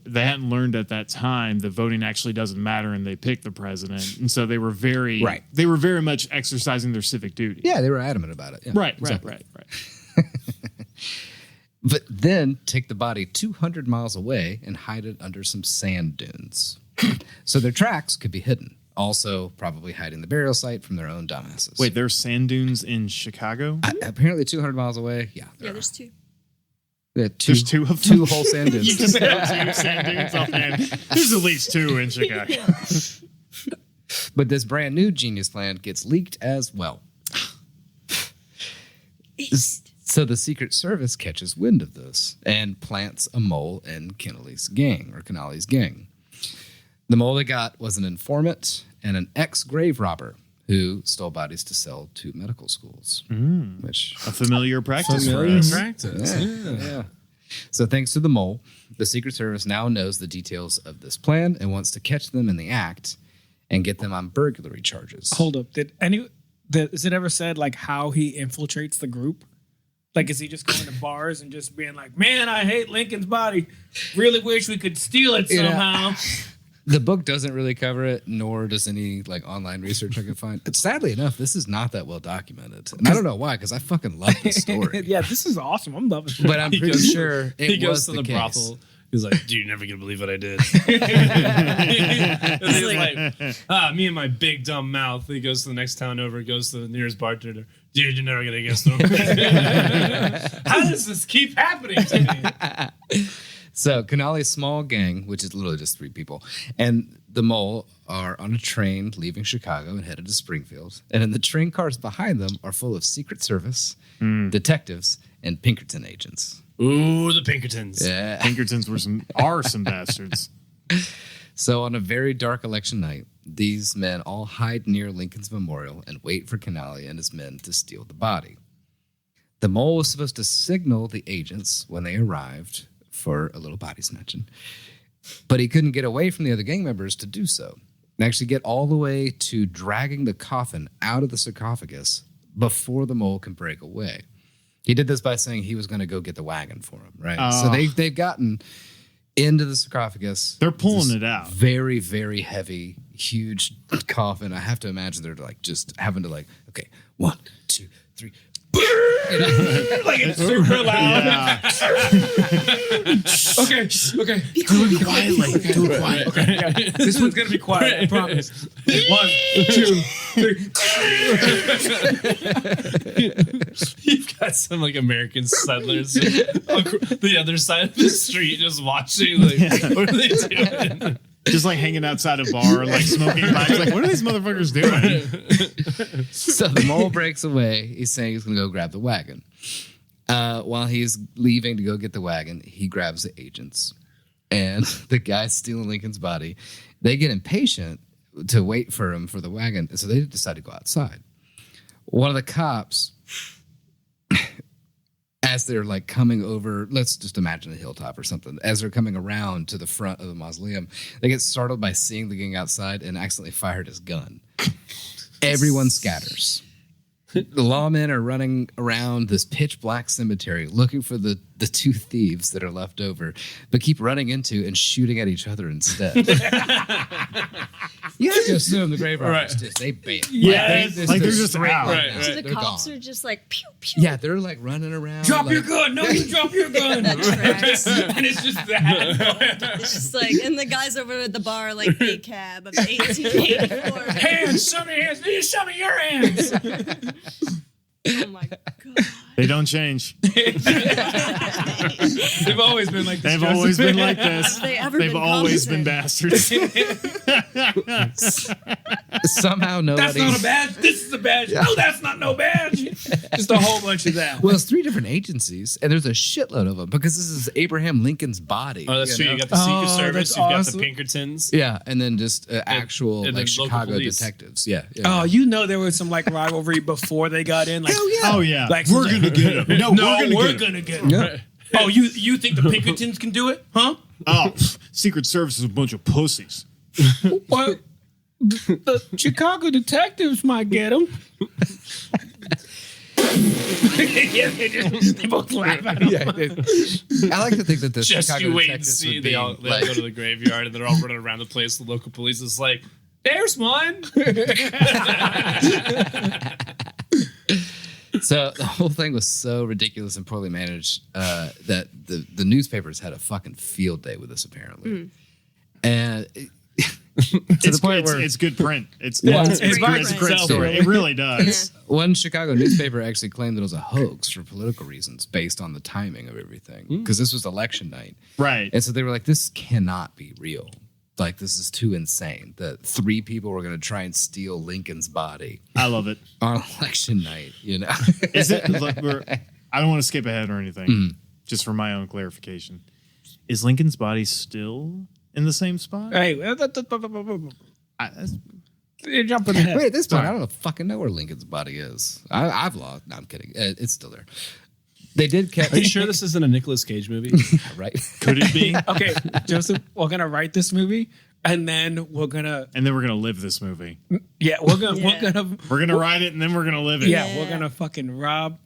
They hadn't learned at that time that voting actually doesn't matter, and they pick the president. And so they were very Right. They were very much exercising their civic duty. Yeah, they were adamant about it. Yeah, Right. exactly. Right. But then take the body 200 miles away and hide it under some sand dunes. So their tracks could be hidden. Also, probably hiding the burial site from their own dumbasses. Wait, there's sand dunes in Chicago? Apparently 200 miles away. Yeah. Yeah, there's 2. Yeah, There's two of them. Two whole sand dunes. You just have 2 sand dunes. Oh man, there's at least 2 in Chicago. But this brand new genius plan gets leaked as well. So the Secret Service catches wind of this and plants a mole in Kennelly's gang. The mole they got was an informant and an ex-grave robber who stole bodies to sell to medical schools. Which A familiar practice for Familiar us. practice. yeah. So thanks to the mole, the Secret Service now knows the details of this plan and wants to catch them in the act and get them on burglary charges. Hold up. Is it ever said like how he infiltrates the group? Like, is he just going to bars and just being like, man, I hate Lincoln's body. Really wish we could steal it somehow. The book doesn't really cover it, nor does any like online research I could find. But sadly enough, this is not that well documented. And I don't know why, because I fucking love this story. Yeah, this is awesome. I'm loving it. But I'm pretty sure He goes was to the the case. brothel. He's like, dude, you're never going to believe what I did. He's like, me and my big dumb mouth. He goes to the next town over, goes to the nearest bartender. Dude, you're never going to guess them. How does this keep happening to me? So Kennelly's small gang, which is literally just 3 people, and the mole are on a train leaving Chicago and headed to Springfield. And in the train cars behind them are full of Secret Service, detectives, and Pinkerton agents. Ooh, the Pinkertons. Yeah. Pinkertons are some bastards. So on a very dark election night, these men all hide near Lincoln's memorial and wait for Kennelly and his men to steal the body. The mole was supposed to signal the agents when they arrived for a little body snatching, but he couldn't get away from the other gang members to do so and actually get all the way to dragging the coffin out of the sarcophagus before the mole can break away. He did this by saying he was going to go get the wagon for him, right? So they've gotten into the sarcophagus. They're pulling it out. Very, very heavy, huge coffin. I have to imagine they're like just having to like, okay, 1, 2, 3. Like it's super loud. Yeah. Okay. Do it quietly. Do it quietly. Okay. Yeah. This one's gonna be quiet. I promise. 1, 2, 3. You've got some like American settlers on the other side of the street just watching. Like, what are they doing? Just like hanging outside a bar, like smoking pipes. Like, what are these motherfuckers doing? So the mole breaks away. He's saying he's going to go grab the wagon. While he's leaving to go get the wagon, he grabs the agents. And the guys stealing Lincoln's body, they get impatient to wait for him for the wagon. So they decide to go outside. One of the cops, as they're like coming over, let's just imagine a hilltop or something. As they're coming around to the front of the mausoleum, they get startled by seeing the gang outside and accidentally fired his gun. Everyone scatters. The lawmen are running around this pitch black cemetery looking for the 2 thieves that are left over, but keep running into and shooting at each other instead. You have to assume the grave robbers just, they bail. Yeah, like they're just out. Right. So the They're cops gone. are just like pew pew. Yeah, they're like running around. Drop like, your gun. No, you drop your gun. That tracks. And it's just that. It's just like, and the guys over at the bar like a cab of 1884. Hands, show me your hands. You show me your hands. Oh my god. They don't change. They've always been like this. They've always been like this. Have they ever They've been always been competent? bastards. Somehow That's nobody. not a badge. This is a badge. No, that's not no badge. Just a whole bunch of that. Well, it's 3 different agencies, and there's a shitload of them because this is Abraham Lincoln's body. Oh, that's true. know? You got the Secret Service. that's You've awesome. got the Pinkertons. Yeah, and then just actual and like then local Chicago police. detectives. Yeah. Oh, you know there was some like rivalry before they got in. Like, Oh yeah, Like, we're gonna get him. No, we're gonna get him. Yeah. Oh, you think the Pinkertons can do it? Huh? Oh, Secret Service is a bunch of pussies. Well, the Chicago detectives might get him. Yeah, they both laugh at him. Yeah, I like to think that the Just Chicago you wait and detectives see. would They be all like, go to the graveyard and they're all running around the place. The local police is like, "There's one." So the whole thing was so ridiculous and poorly managed that the newspapers had a fucking field day with this apparently. And It's point where it's good print. It's It's a by great itself, story. It really does. one Chicago newspaper actually claimed that it was a hoax for political reasons based on the timing of everything because this was election night. Right. And so they were like, this cannot be real. Like, this is too insane that 3 people were going to try and steal Lincoln's body I love it. on election night, you know? Is it? Look, I don't want to skip ahead or anything. Just for my own clarification, is Lincoln's body still in the same spot? Hey, you're jumping ahead. Wait, at this point, I don't fucking know where Lincoln's body is. I've lost. No, I'm kidding. It's still there. They did catch. Are you sure this isn't a Nicolas Cage movie? Right? Could it be? Okay, Joseph, we're gonna write this movie, and then we're gonna live this movie. we're gonna write it, and then we're gonna live it. Yeah, we're gonna fucking rob.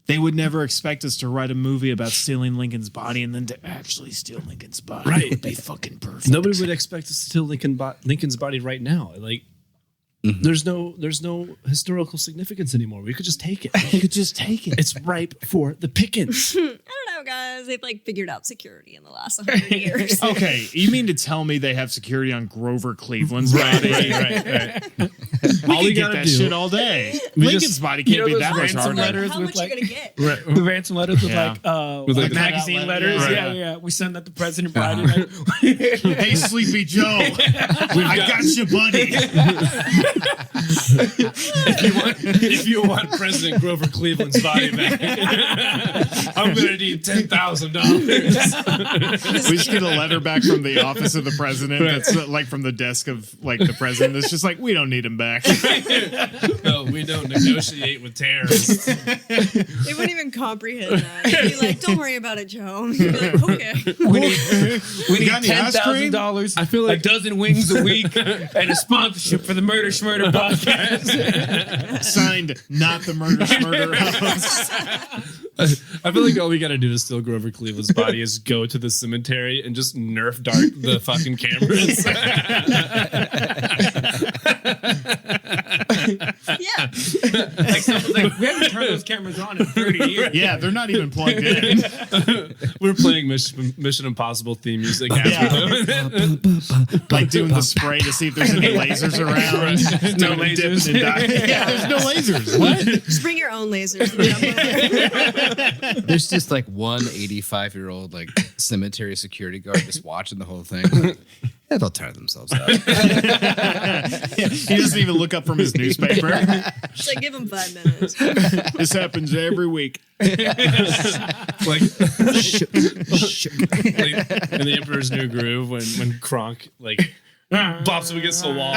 They would never expect us to write a movie about stealing Lincoln's body and then to actually steal Lincoln's body. Right. It would be fucking perfect. Nobody would expect us to steal Lincoln's body right now. Like, there's no historical significance anymore. We could just take it. It's ripe for the pickings. I don't know, guys. They've like figured out security in the last 100 years. Okay, you mean to tell me they have security on Grover Cleveland's body? Right. All we we get gotta that do- shit all day. We Lincoln's just- body can't be those that much ransom harder. letters How with much you like gonna get? the ransom letters with Yeah. With like like magazine cutout letters. letters. Yeah. We send that to President Biden. Like, Hey, Sleepy Joe, I got you, buddy. If you want President Grover Cleveland's body back, I'm gonna need $10,000. We just get a letter back from the office of the president. That's like from the desk of like the president. It's just like, we don't need him back. No, we don't negotiate with terrorists. They wouldn't even comprehend that. They'd be like, "Don't worry about it, Joe." You'd be like, "Okay." we need got any ice cream? $10,000. I feel like- a dozen wings a week and a sponsorship for the Murder Schmurder podcast. Signed, not the Murder Schmurder house. I feel like all we gotta do to steal Grover Cleveland's body is go to the cemetery and just nerf dart the fucking cameras. Yeah. Like, someone's like, we haven't turned those cameras on in 30 years. Yeah, they're not even plugged in. We're playing Mission Impossible theme music. Like doing the spray to see if there's any lasers around. No lasers. Yeah, there's no lasers. What? Just bring your own lasers. And jump over. There's just like one 85-year-old like cemetery security guard just watching the whole thing. Yeah, they'll tire themselves out. He doesn't even look up from his newspaper. Just like, give him 5 minutes. This happens every week. like in the Emperor's New Groove when Kronk like bops him against the wall.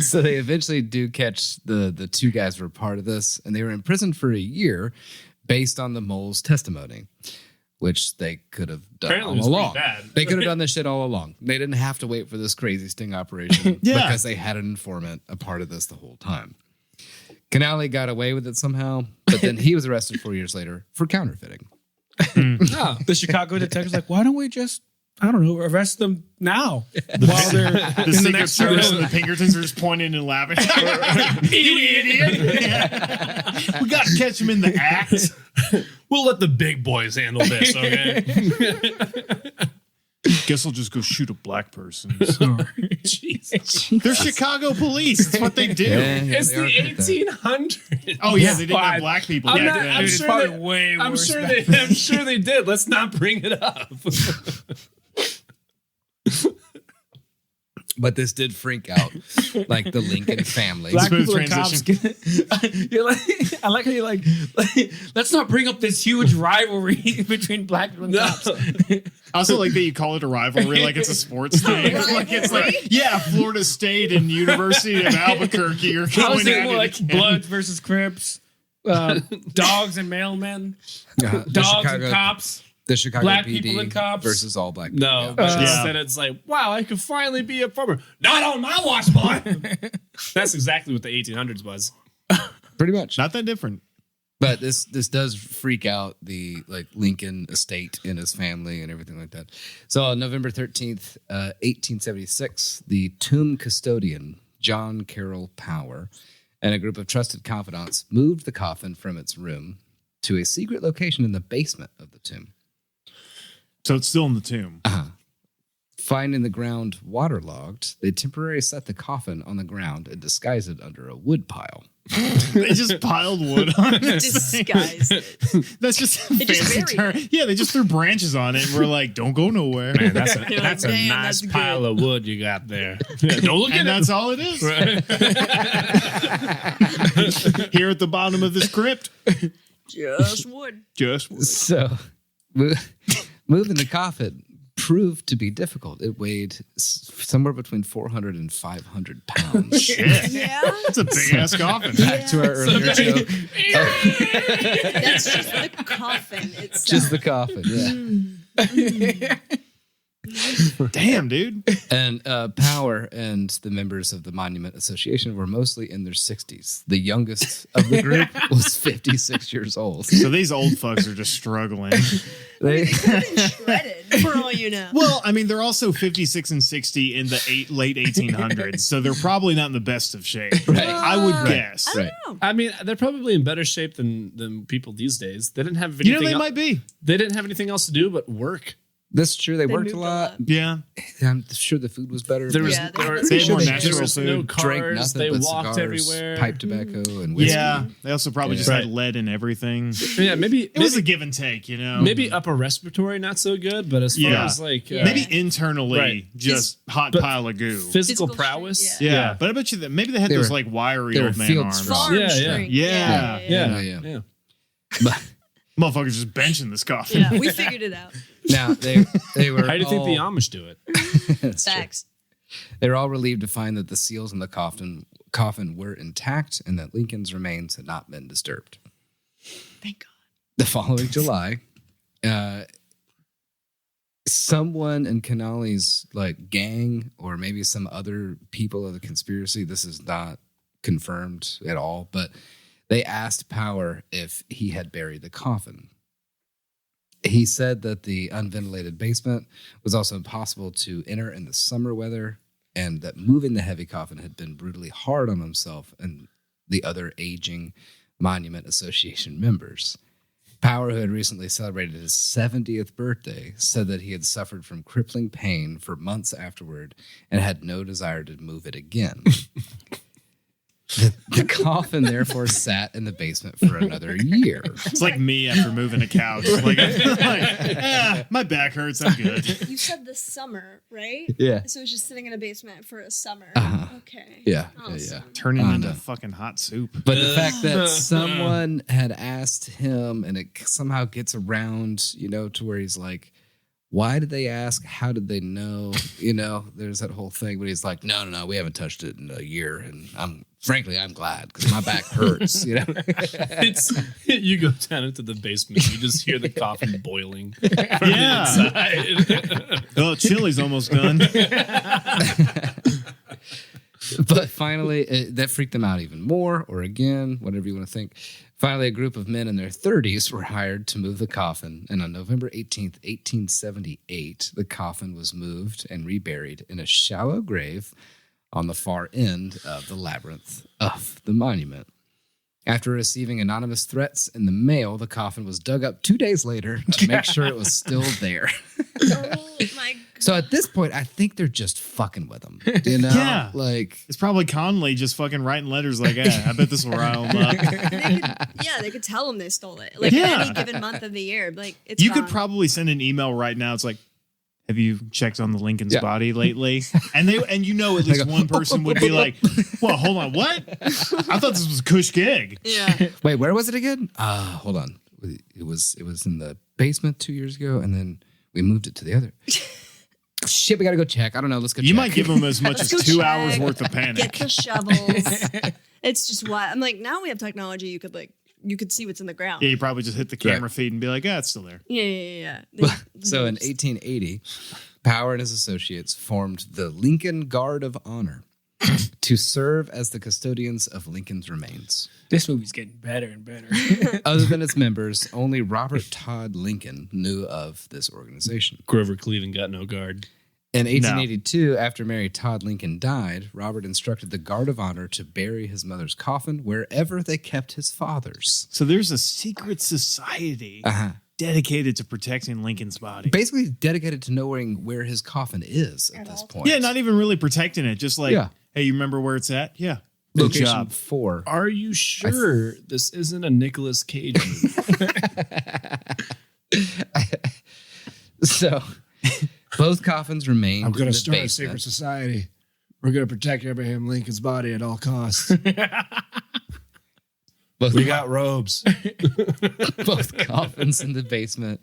So they eventually do catch the 2 guys who were part of this, and they were imprisoned for a year based on the mole's testimony, which they could have done Apparently it all was along. pretty bad. They could have done this shit all along. They didn't have to wait for this crazy sting operation Yeah. because they had an informant a part of this the whole time. Canale got away with it somehow, but then he was arrested 4 years later for counterfeiting. The Chicago detective's like, why don't we just, I don't know, arrest them now while they're The in the Secret next Service room. and the Pinkertons are just pointing and laughing. You idiot! Yeah. We got to catch him in the act. We'll let the big boys handle this, okay? Guess I'll just go shoot a black person. Jesus. They're Chicago police. That's what they do. It's they are the good at that. 1800s. Oh yeah, they didn't Fine. have black people. I'm back not- then. I'm Dude, sure it's probably they- way I'm worse. sure they did. Let's not bring it up. But this did freak out like the Lincoln family. Black Smooth people and cops. You're like, I like how you're like, let's not bring up this huge rivalry between black people and cops. I also like that you call it a rivalry, like it's a sports thing. Like it's like, yeah, Florida State and University of Albuquerque are I was going thinking at more it like again. Bloods versus Crips, dogs and mailmen, The dogs Chicago- and cops. The Chicago Black PD people and cops. versus all black people. No, Yeah. but Yeah. instead it's like, wow, I could finally be a farmer. Not on my watch, boy. That's exactly what the 1800s was. Pretty much. Not that different. But this does freak out the like Lincoln estate and his family and everything like that. So on November 13th, 1876, the tomb custodian, John Carroll Power, and a group of trusted confidants moved the coffin from its room to a secret location in the basement of the tomb. So it's still in the tomb. Finding the ground waterlogged, they temporarily set the coffin on the ground and disguised it under a wood pile. They just piled wood on it. Disguise it. That's just a They just fancy buried term. Yeah, they just threw branches on it and we're like, don't go nowhere. Man, that's a You're like, "Damn, nice that's pile good." of wood you got there. Yeah, don't look And at that's all it is. Here at the bottom of this crypt. Just wood. Just wood. So, moving the coffin proved to be difficult. It weighed somewhere between 400 and 500 pounds. Shit. Yeah. That's a big ass coffin. Back to our earlier joke. That's just the coffin itself. Just the coffin, yeah. Damn, dude. And Power and the members of the Monument Association were mostly in their 60s. The youngest of the group was 56 years old. So these old fucks are just struggling. They, shredded, for all you know. Well, I mean, they're also 56 and 60 in the late 1800s, so they're probably not in the best of shape. Right. I would guess. I don't know. I mean, they're probably in better shape than people these days. They didn't have anything. They might be. They didn't have anything else to do but work. that's true. They worked a moved lot. Yeah. I'm sure the food was better. There was, Yeah, there, they had more there natural was food. no drank cars. nothing They but walked cigars, everywhere. pipe tobacco, and whiskey. Yeah. They also probably just had lead in everything. Yeah, maybe It was a give and take, you know? maybe upper respiratory not so good, but as far Yeah. as like Maybe internally, Right. just hot But pile of goo. physical Physical prowess. strength, Yeah. But I bet you that maybe they had They those were- like wiry they were old man field arms. strong. Farm Yeah, yeah. strength. Yeah. Yeah. But Motherfuckers just benching this coffin. Yeah, we figured it out. now they were. How do you think the all- Amish do it? That's true. Facts. They were all relieved to find that the seals in the coffin were intact and that Lincoln's remains had not been disturbed. Thank God. The following July, someone in Canale's like gang or maybe some other people of the conspiracy, this is not confirmed at all, but they asked Power if he had buried the coffin. He said that the unventilated basement was also impossible to enter in the summer weather and that moving the heavy coffin had been brutally hard on himself and the other aging Monument Association members. Power, who had recently celebrated his 70th birthday, said that he had suffered from crippling pain for months afterward and had no desire to move it again. The coffin therefore sat in the basement for another year. It's like me after moving a couch. My back hurts. I'm good. You said this summer, right? Yeah. So it's just sitting in a basement for a summer. Uh-huh. Okay. Yeah, Awesome. Turning into no. fucking hot soup. But the fact that someone had asked him and it somehow gets around, to where he's like, why did they ask? How did they know? There's that whole thing. But he's like, no, we haven't touched it in a year. And I'm glad because my back hurts, It's you go down into the basement, you just hear the coffin boiling from Yeah. the inside. Oh, chili's almost done. But finally, that freaked them out even more, or again, whatever you want to think. Finally, a group of men in their 30s were hired to move the coffin, and on November 18th, 1878, the coffin was moved and reburied in a shallow grave on the far end of the labyrinth of the monument. After receiving anonymous threats in the mail, the coffin was dug up 2 days later to make sure it was still there. Oh my God. So at this point, I think they're just fucking with them. Yeah. Like, It's probably Conley just fucking writing letters like, I bet this will rile him up. They could tell them they stole it. Like Yeah. any given month of the year. Like it's You gone. could probably send an email right now. It's like, have you checked on the Lincoln's Yeah. body lately? And at least one person would be like, well, hold on, what? I thought this was Kush Gig. Yeah. wait, where was it again? Hold on. It was in the basement 2 years ago, and then we moved it to the other. Shit, we gotta go check. I don't know. Let's go check. You might give them as much Let's as go 2 check. hours worth of Get panic. the shovels. It's just why I'm like, now we have technology. You could see what's in the ground. Yeah, you probably just hit the camera Right. feed and be like, it's still there. Yeah. So in 1880, Power and his associates formed the Lincoln Guard of Honor to serve as the custodians of Lincoln's remains. This movie's getting better and better. Other than its members, only Robert Todd Lincoln knew of this organization. Grover Cleveland got no guard. In 1882, after Mary Todd Lincoln died, Robert instructed the Guard of Honor to bury his mother's coffin wherever they kept his father's. So there's a secret society dedicated to protecting Lincoln's body. Basically dedicated to knowing where his coffin is at this point. Yeah, not even really protecting it. Just like, hey, you remember where it's at? Yeah. Good Location job. 4. Are you sure this isn't a Nicolas Cage movie? So both coffins remained. I'm going in to the start a basement. secret society. We're going to protect Abraham Lincoln's body at all costs. We got robes. Both coffins in the basement.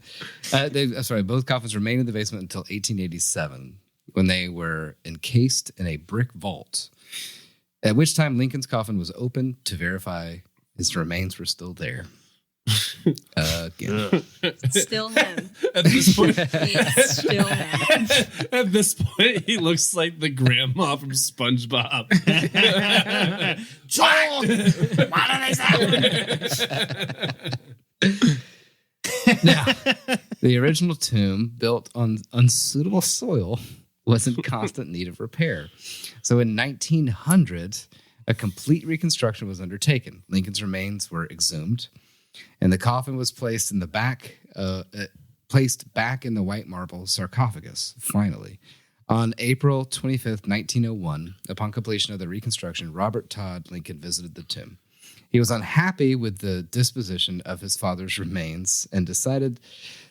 Both coffins remained in the basement until 1887, when they were encased in a brick vault. At which time Lincoln's coffin was opened to verify his remains were still there. Again. It's still him. At this point, It's still him. at this point, he looks like the grandma from SpongeBob. Now, the original tomb, built on unsuitable soil, was in constant need of repair. So in 1900, a complete reconstruction was undertaken. Lincoln's remains were exhumed, and the coffin was placed in the back, placed back in the white marble sarcophagus. Finally, on April 25th, 1901, upon completion of the reconstruction, Robert Todd Lincoln visited the tomb. He was unhappy with the disposition of his father's remains and decided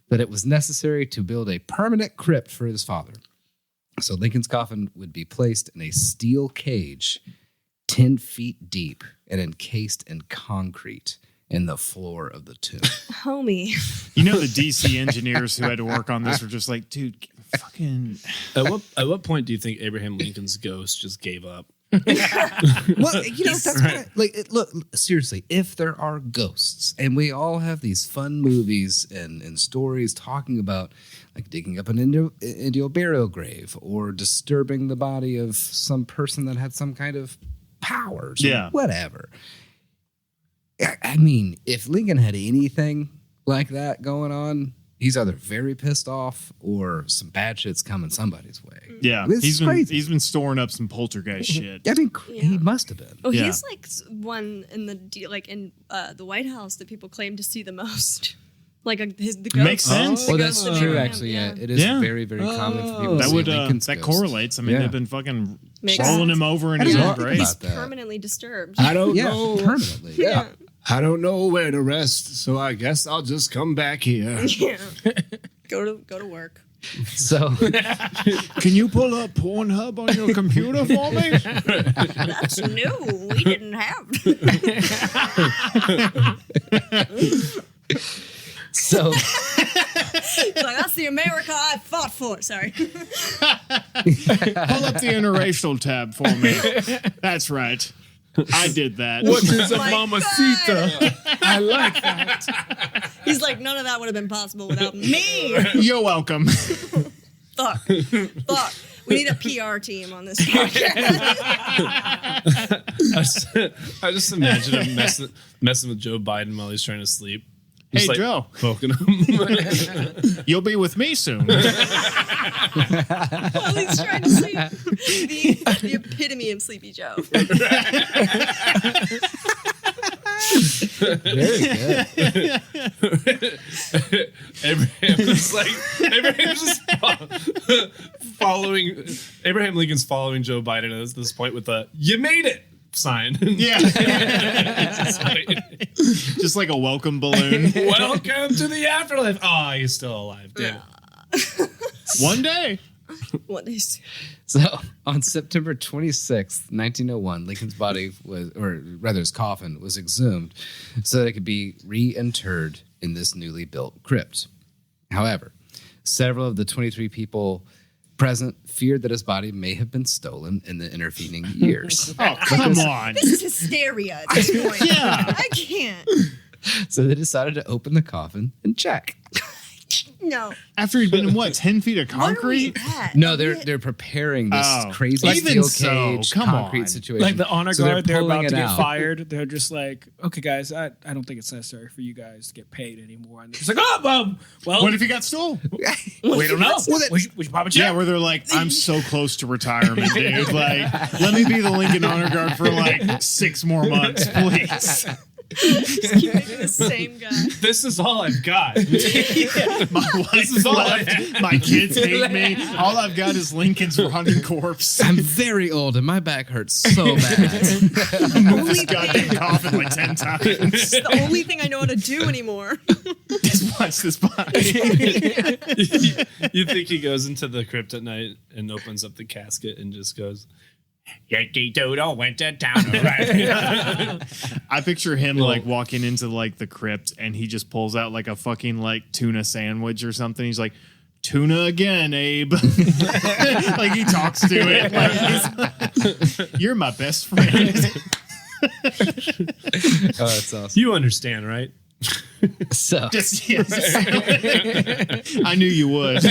that it was necessary to build a permanent crypt for his father. So Lincoln's coffin would be placed in a steel cage 10 feet deep and encased in concrete in the floor of the tomb. Homie. You know, the DC engineers who had to work on this were just like, dude, fucking. At what point do you think Abraham Lincoln's ghost just gave up? Well, that's right. Look, seriously, if there are ghosts, and we all have these fun movies and stories talking about like digging up an Indian burial grave or disturbing the body of some person that had some kind of powers, or whatever. I mean, if Lincoln had anything like that going on, he's either very pissed off or some bad shit's coming somebody's way. Yeah, he's been storing up some poltergeist shit. I mean, he must have been. Oh, he's like one in the the White House that people claim to see the most. Like the ghost. Makes sense. Well, that's true. Actually, it is very, very common for people to see Lincoln's that ghost. correlates. I mean, they've been fucking Makes rolling sense. him over in his own grave. He's permanently disturbed. I don't know. Permanently. Yeah. I don't know where to rest, so I guess I'll just come back here. Yeah. Go to work. So, can you pull up Pornhub on your computer for me? That's new. We didn't have. So, that's the America I fought for. Sorry. Pull up the interracial tab for me. That's right. I did that. What is a My mamacita? I like that. He's like, none of that would have been possible without me. You're welcome. Fuck. We need a PR team on this podcast. I just imagine him messing with Joe Biden while he's trying to sleep. Hey, Just Joe. Poking him. You'll be with me soon. While he's trying to sleep. The epitome of Sleepy Joe. very good. Abraham's just following. Abraham Lincoln's following Joe Biden at this point with the "You made it" sign. Yeah. Just like a welcome balloon. Welcome to the afterlife. Oh, he's still alive. Damn it. One day. One day. So on September 26th, 1901, Lincoln's body was, or rather his coffin, was exhumed so that it could be reinterred in this newly built crypt. However, several of the 23 people present feared that his body may have been stolen in the intervening years. Oh, come on. This is hysteria at this point. Yeah. I can't. So they decided to open the coffin and check. No. After he'd been in what, 10 feet of concrete? No, they're preparing this crazy Even steel cage come concrete on. situation. Like the honor So they're guard, they're pulling about to it get out. fired. They're just like, okay, guys, I don't think it's necessary for you guys to get paid anymore. And they're just like, well, What if he got stole? we don't know. We should probably check. Yeah, where they're like, I'm so close to retirement, dude. Like, let me be the Lincoln Honor Guard for like 6 more months, please. Just keep making the same guy. This is all I've got. My wife is left. My kids hate me. All I've got is Lincoln's rotting corpse. I'm very old and my back hurts so bad. Move this goddamn coffin like 10 times. It's the only thing I know how to do anymore. Just watch this body. You think he goes into the crypt at night and opens up the casket and just goes, Yankee Doodle went to town. Right? I picture him like walking into like the crypt and he just pulls out like a fucking like tuna sandwich or something. He's like, tuna again, Abe. Like he talks to it. Like, you're my best friend. Oh, that's awesome. You understand, right? So Yes. I knew you would.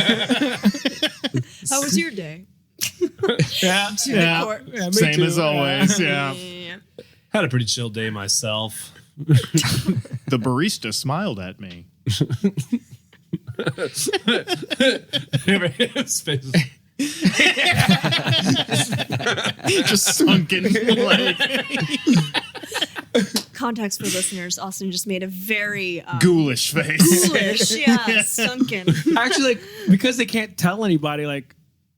How was your day? Yeah. me Same too. as always. Yeah. Had a pretty chill day myself. The barista smiled at me. His face. Just sunken. Like, Context for listeners, Austin just made a very ghoulish face. ghoulish, yeah, sunken. Actually, like, because they can't tell anybody, like,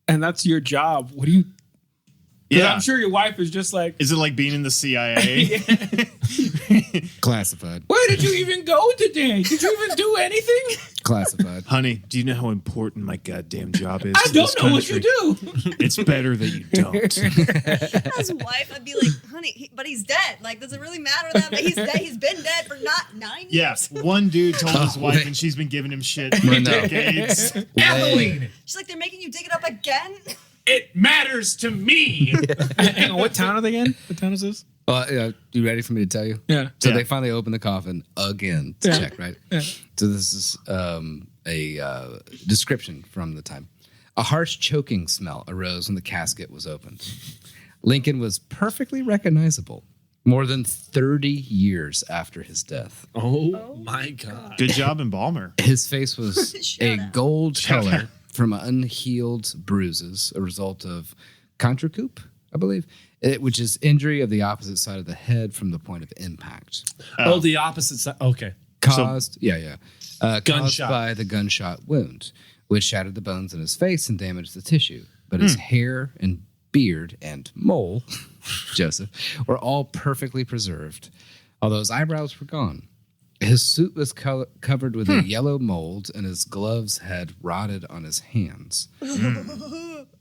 and that's your job. What do you? Yeah. I'm sure your wife is just like, Is it like being in the CIA? classified. where did you even go today? Did you even do anything? Classified. Honey, do you know how important my goddamn job is? I to don't this know what you country? do. It's better that you don't. As a wife, I'd be like, honey, but he's dead. Like, does it really matter that he's dead? He's been dead for not 9 years. Yes, one dude told his wife, and she's been giving him shit for decades. Emily, She's like, they're making you dig it up again? it matters to me. Hang on, what town are they in? What town is this? You ready for me to tell you? Yeah. So Yeah. they finally open the coffin again to check, right? Yeah. So this is a description from the time. A harsh choking smell arose when the casket was opened. Lincoln was perfectly recognizable more than 30 years after his death. Oh my God. Good job, embalmer. His face was Shut a up. gold color from unhealed bruises, a result of contrecoup, I believe, which is injury of the opposite side of the head from the point of impact. Oh, the opposite side. Okay. Caused Gunshot. caused by the gunshot wound, which shattered the bones in his face and damaged the tissue. But his hair and beard and mole, Joseph, were all perfectly preserved, although his eyebrows were gone. His suit was covered with a yellow mold, and his gloves had rotted on his hands.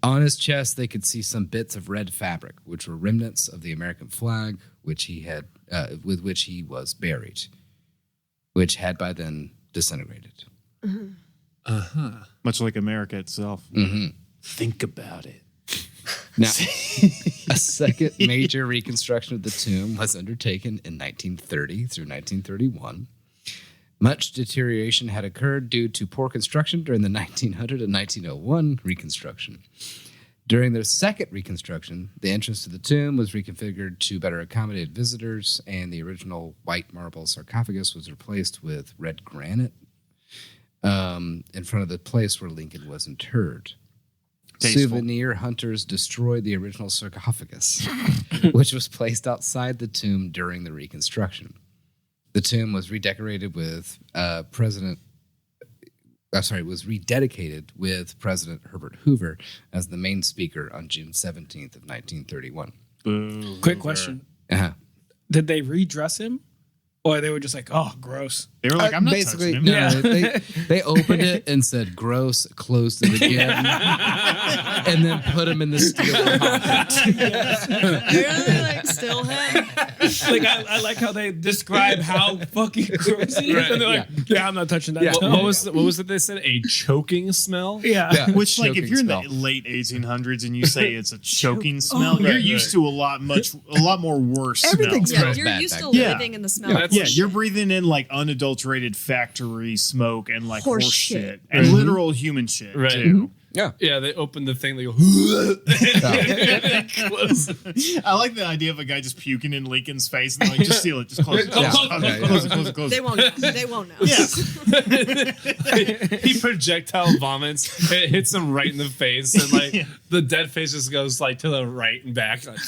On his chest, they could see some bits of red fabric, which were remnants of the American flag, which he had, with which he was buried, which had by then disintegrated. Much like America itself. Mm-hmm. Think about it. Now, a second major reconstruction of the tomb was undertaken in 1930 through 1931. Much deterioration had occurred due to poor construction during the 1900 and 1901 reconstruction. During the second reconstruction, the entrance to the tomb was reconfigured to better accommodate visitors, and the original white marble sarcophagus was replaced with red granite in front of the place where Lincoln was interred. Tasteful. Souvenir hunters destroyed the original sarcophagus, which was placed outside the tomb during the reconstruction. The tomb was redecorated with was rededicated with President Herbert Hoover as the main speaker on June 17th of 1931. Boo. Quick question. Uh-huh. Did they redress him? Or they were just like, oh, gross. They were like, I'm not Basically, touching him. no, they opened it and said gross, closed it again, and then put him in the steel coffin. They're really like Still him. Like I like how they describe how fucking gross he is, Right, and they're like, "Yeah, I'm not touching that." What was it they said? A choking smell? Yeah. Which, like, if you're in smell. the late 1800s and you say it's a choking smell, you're used to a lot more worse Everything's smells. smells You're bad used back to then. living in the smell. Yeah, you're breathing in like unadulterated factory smoke and like horse shit. shit and literal human shit Right. too. Yeah. Yeah, they open the thing, they go, I like the idea of a guy just puking in Lincoln's face and they're like, just seal it, just close it, close it. They won't know. They won't know. Yeah. he projectile vomits, it hits him right in the face, and like the dead face just goes like to the right and back. Like,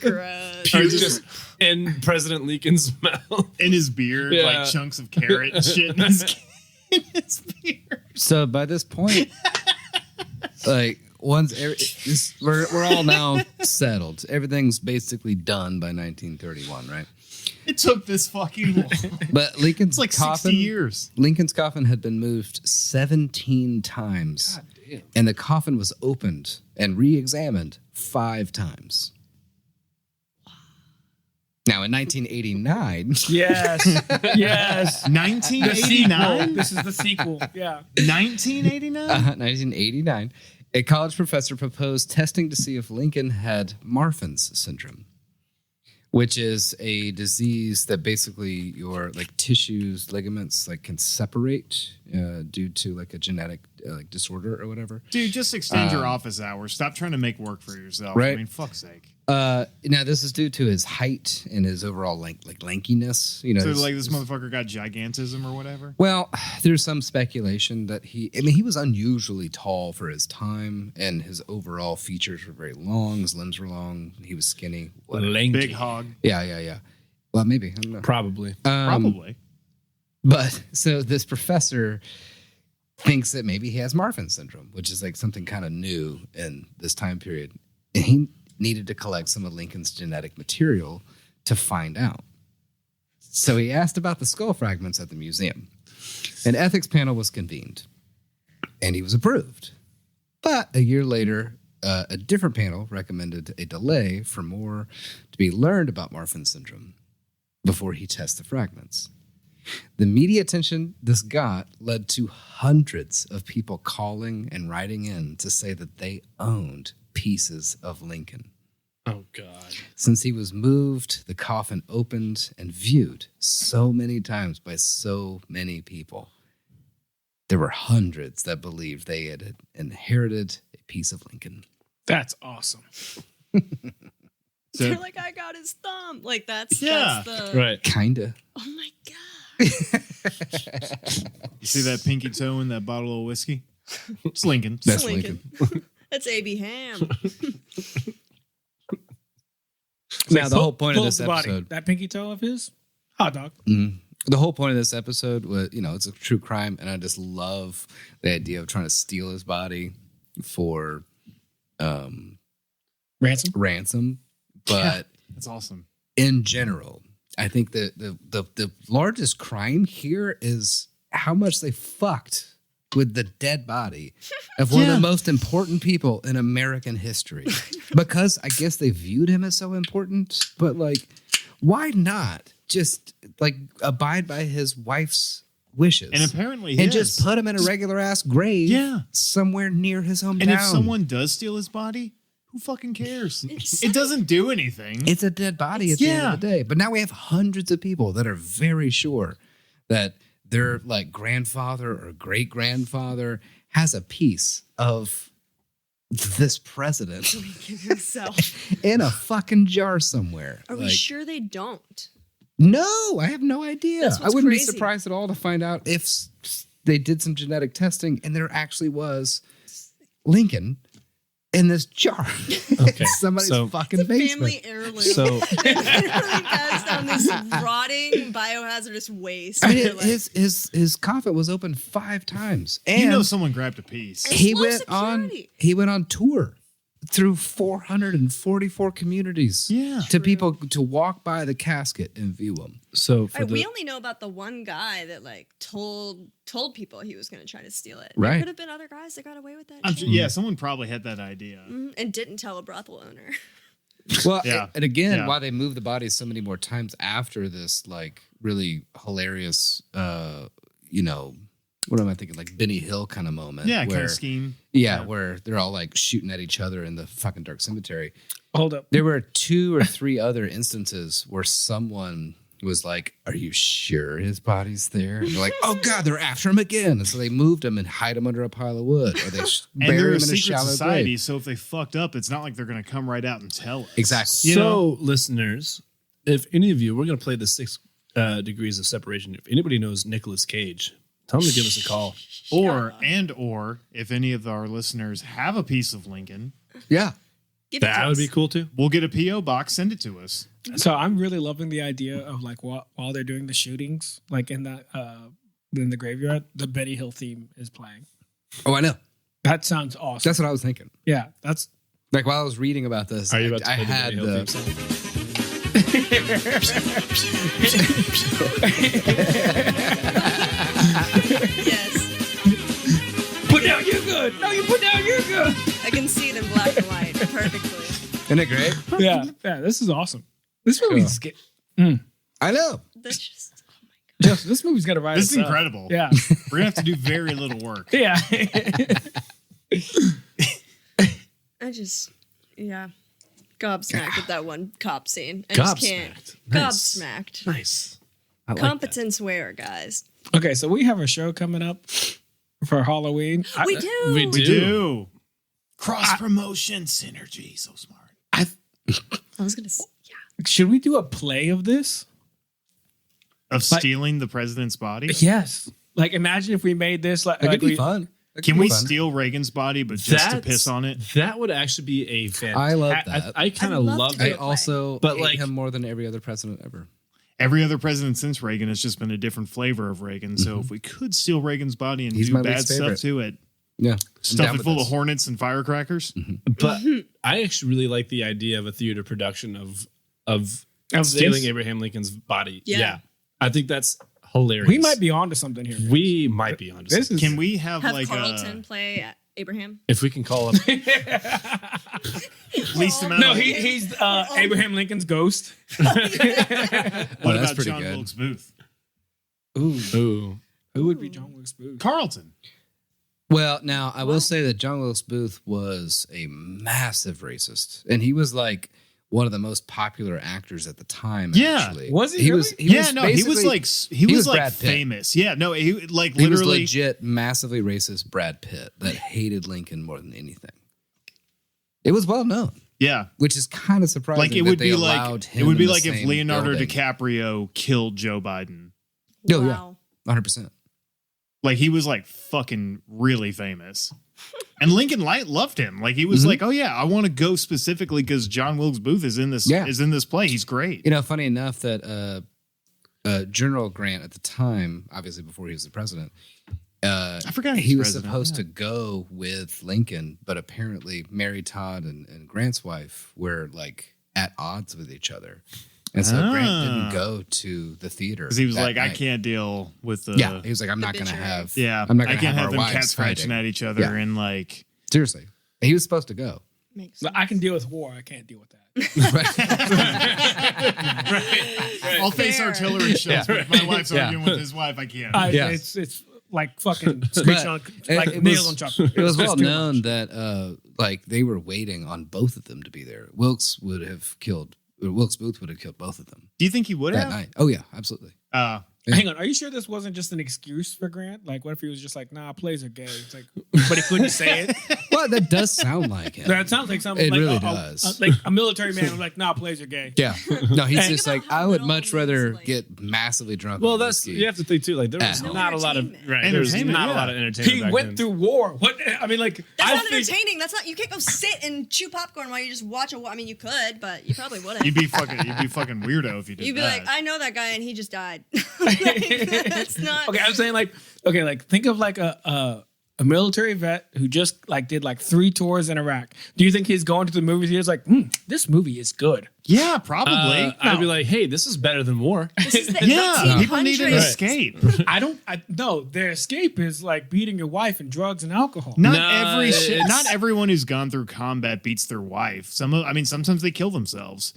Gross. or just in President Lincoln's mouth. In his beard, Yeah. like chunks of carrot and shit in his beard. So by this point, like we're all now settled. Everything's basically done by 1931, right? It took this fucking long. But Lincoln's It's like 60 coffin, years. Lincoln's coffin had been moved 17 times, and the coffin was opened and re-examined 5 times. Now in 1989, Yes. Yes. 1989? This is the sequel. Yeah. 1989? 1989, a college professor proposed testing to see if Lincoln had Marfan's syndrome, which is a disease that basically your like tissues, ligaments like can separate due to like a genetic like disorder or whatever. Dude, just extend your office hours. Stop trying to make work for yourself. Right. I mean, fuck's sake. Now this is due to his height and his overall lankiness. You know, So like this motherfucker got gigantism or whatever? well, there's some speculation that he was unusually tall for his time, and his overall features were very long. His limbs were long. He was skinny. Lanky. Big hog. Yeah. Well, maybe. I don't know. Probably. Probably. But so this professor thinks that maybe he has Marfan syndrome, which is like something kind of new in this time period. And he needed to collect some of Lincoln's genetic material to find out. So he asked about the skull fragments at the museum. An ethics panel was convened, and he was approved. But a year later, a different panel recommended a delay for more to be learned about Marfan syndrome before he tests the fragments. The media attention this got led to hundreds of people calling and writing in to say that they owned pieces of Lincoln. Oh, God. Since he was moved, the coffin opened and viewed so many times by so many people, there were hundreds that believed they had inherited a piece of Lincoln. That's awesome. They're like, I got his thumb. Like that's Yeah. the Right. Kinda. Oh my god. You see that pinky toe in that bottle of whiskey? It's Lincoln. That's Lincoln. Lincoln. That's A.B. Ham. Now, the whole point of Pull this the body. episode, That pinky toe of his, hot dog. the whole point of this episode was, it's a true crime, and I just love the idea of trying to steal his body for Ransom. But That's awesome. in general, I think that the largest crime here is how much they fucked with the dead body of one of the most important people in American history. Because I guess they viewed him as so important, but like, why not just like abide by his wife's wishes? And apparently and just put him in a regular ass grave somewhere near his hometown. And if someone does steal his body, who fucking cares? It doesn't do anything. It's a dead body at the end of the day. But now we have hundreds of people that are very sure that their like grandfather or great grandfather has a piece of this president Himself. in a fucking jar somewhere. Are we sure they don't? No, I have no idea. That's I what's wouldn't crazy. be surprised at all to find out if they did some genetic testing and there actually was Lincoln in this jar. Okay. Somebody's fucking basement. Family heirloom. So- it literally passed down this rotting biohazardous waste. I mean, They're like, his coffin was open 5 times, and someone grabbed a piece. he Slow went security. on tour through 444 communities. Yeah. To people to walk by the casket and view them. So for we only know about the one guy that like told people he was going to try to steal it. Right. There could have been other guys that got away with that. shit. Yeah, someone probably had that idea. And didn't tell a brothel owner. Well, Yeah. and again, Yeah. why they moved the bodies so many more times after this, like really hilarious, what am I thinking? Like Benny Hill kind of moment. Yeah, kind where, of scheme. Yeah, where they're all like shooting at each other in the fucking dark cemetery. Hold up. There were 2 or 3 other instances where someone was like, "Are you sure his body's there?" And they're like, "Oh God, they're after him again!" And so they moved him and hide him under a pile of wood, or they And bury they're him a in a secret shallow society, grave. so if they fucked up, it's not like they're going to come right out and tell us. Exactly. So, listeners, if any of you, we're going to play the 6 degrees of separation. If anybody knows Nicolas Cage, tell them to give us a call. Or if any of our listeners have a piece of Lincoln, Yeah. Give it to That would us. be cool too. we'll get a P.O. box, send it to us. So I'm really loving the idea of like while they're doing the shootings, like in the graveyard, the Benny Hill theme is playing. Oh, I know. That sounds awesome. That's what I was thinking. Yeah, that's Like while I was reading about this, Are you about to I play the had Benny Hill the. theme song? Yes. put down. You're good. No, you put down. You're good. I can see it in black and white perfectly. Isn't it great? Yeah, this is awesome. This movie's I know. That's just this movie's gonna write. This is itself. incredible. Yeah, We're going to have to do very little work. yeah. I just gobsmacked at that one cop scene. I just can't. Gobsmacked. Nice. I like Competence wear, guys. Okay, so we have a show coming up for Halloween. We do. We We do. Cross promotion synergy. So smart. I was gonna. Should we do a play of this? Of stealing the president's body? Yes. Like, imagine if we made this like. It could be we- fun. Can we steal Reagan's body, but just to piss on it? That would actually be a fantastic. I love that. I kind of I'd love love to do I it. it. also But hate like- him more than every other president ever. Every other president since Reagan has just been a different flavor of Reagan. So if we could steal Reagan's body and He's do my bad least stuff favorite. to it, Yeah. stuff it full of hornets and firecrackers, But I actually really like the idea of a theater production of stealing this? Abraham Lincoln's body. Yeah. I think that's hilarious. We might be onto something here. We might be on This is can we have, Have like Carlton play Abraham. if we can call up. at least amount no. of, He's Abraham Lincoln's ghost. what that's about pretty John good. Wilkes Booth? Ooh. Who would be John Wilkes Booth? Carlton. Well, now I will say that John Wilkes Booth was a massive racist, and he was like one of the most popular actors at the time. Yeah. Actually. Was he He really? was. He Yeah, was no, he was basically- like he was like Brad Pitt. famous. Yeah, no, he like He was literally. legit, massively racist Brad Pitt that hated Lincoln more than anything. It was well known, Yeah, which is kind of surprising. like it that would they be allowed like him it would be in the like if same Leonardo building. DiCaprio killed Joe Biden. Oh, yeah. Wow. 100%. Like he was like fucking really famous. And Lincoln Light loved him. Like he was like, "Oh yeah, I want to go specifically because John Wilkes Booth is in this play. He's great." You know, funny enough that General Grant at the time, obviously before he was the president, I forgot he was supposed to go with Lincoln, but apparently Mary Todd and Grant's wife were like at odds with each other. And so Grant didn't go to the theater. Because he was that like, I night. can't deal with the. Yeah, he was like, I'm not going to have. Yeah, I'm not I gonna can't have our them wives cat scratching fighting. at each other Yeah. and like. Seriously. He was supposed to go. Makes I can deal with war. I can't deal with that. I'll face Fair. artillery shells, but if my wife's arguing with his wife, I can't. It's like fucking screech on like it nails was- on chocolate. It was well It's too known much. that like they were waiting on both of them to be there. Wilkes Booth would have killed both of them Do you think he would that have? night. Oh yeah, absolutely. Hang on, are you sure this wasn't just an excuse for Grant? Like, what if he was just like, "Nah, plays are gay"? It's like, but he couldn't say it. Well, that does sound like him. That sounds like something. It like, really a- does. like a military man was like, "Nah, plays are gay." Yeah. No, he's Think just like, I would much rather get massively drunk. Well, on that's whiskey. you have to think too. Like there was At not a lot of entertainment. There's Entertainment, not a yeah. lot of entertainment. He back went then. through war. What? I mean, like, That's I not think- entertaining. That's not. You can't go sit and chew popcorn while you just watch a. I mean, you could, but you probably wouldn't. You'd be fucking weirdo if you did You'd be that. like, I know that guy, and he just died. Like, that's not. Okay, I'm saying like, okay, like think of like a a military vet who just did 3 tours in Iraq. Do you think he's going to the movie theaters like, this movie is good? Yeah, probably. I'd be like, hey, this is better than war. People need an escape. No, their escape is beating your wife and drugs and alcohol. Not everyone who's gone through combat beats their wife. Sometimes they kill themselves.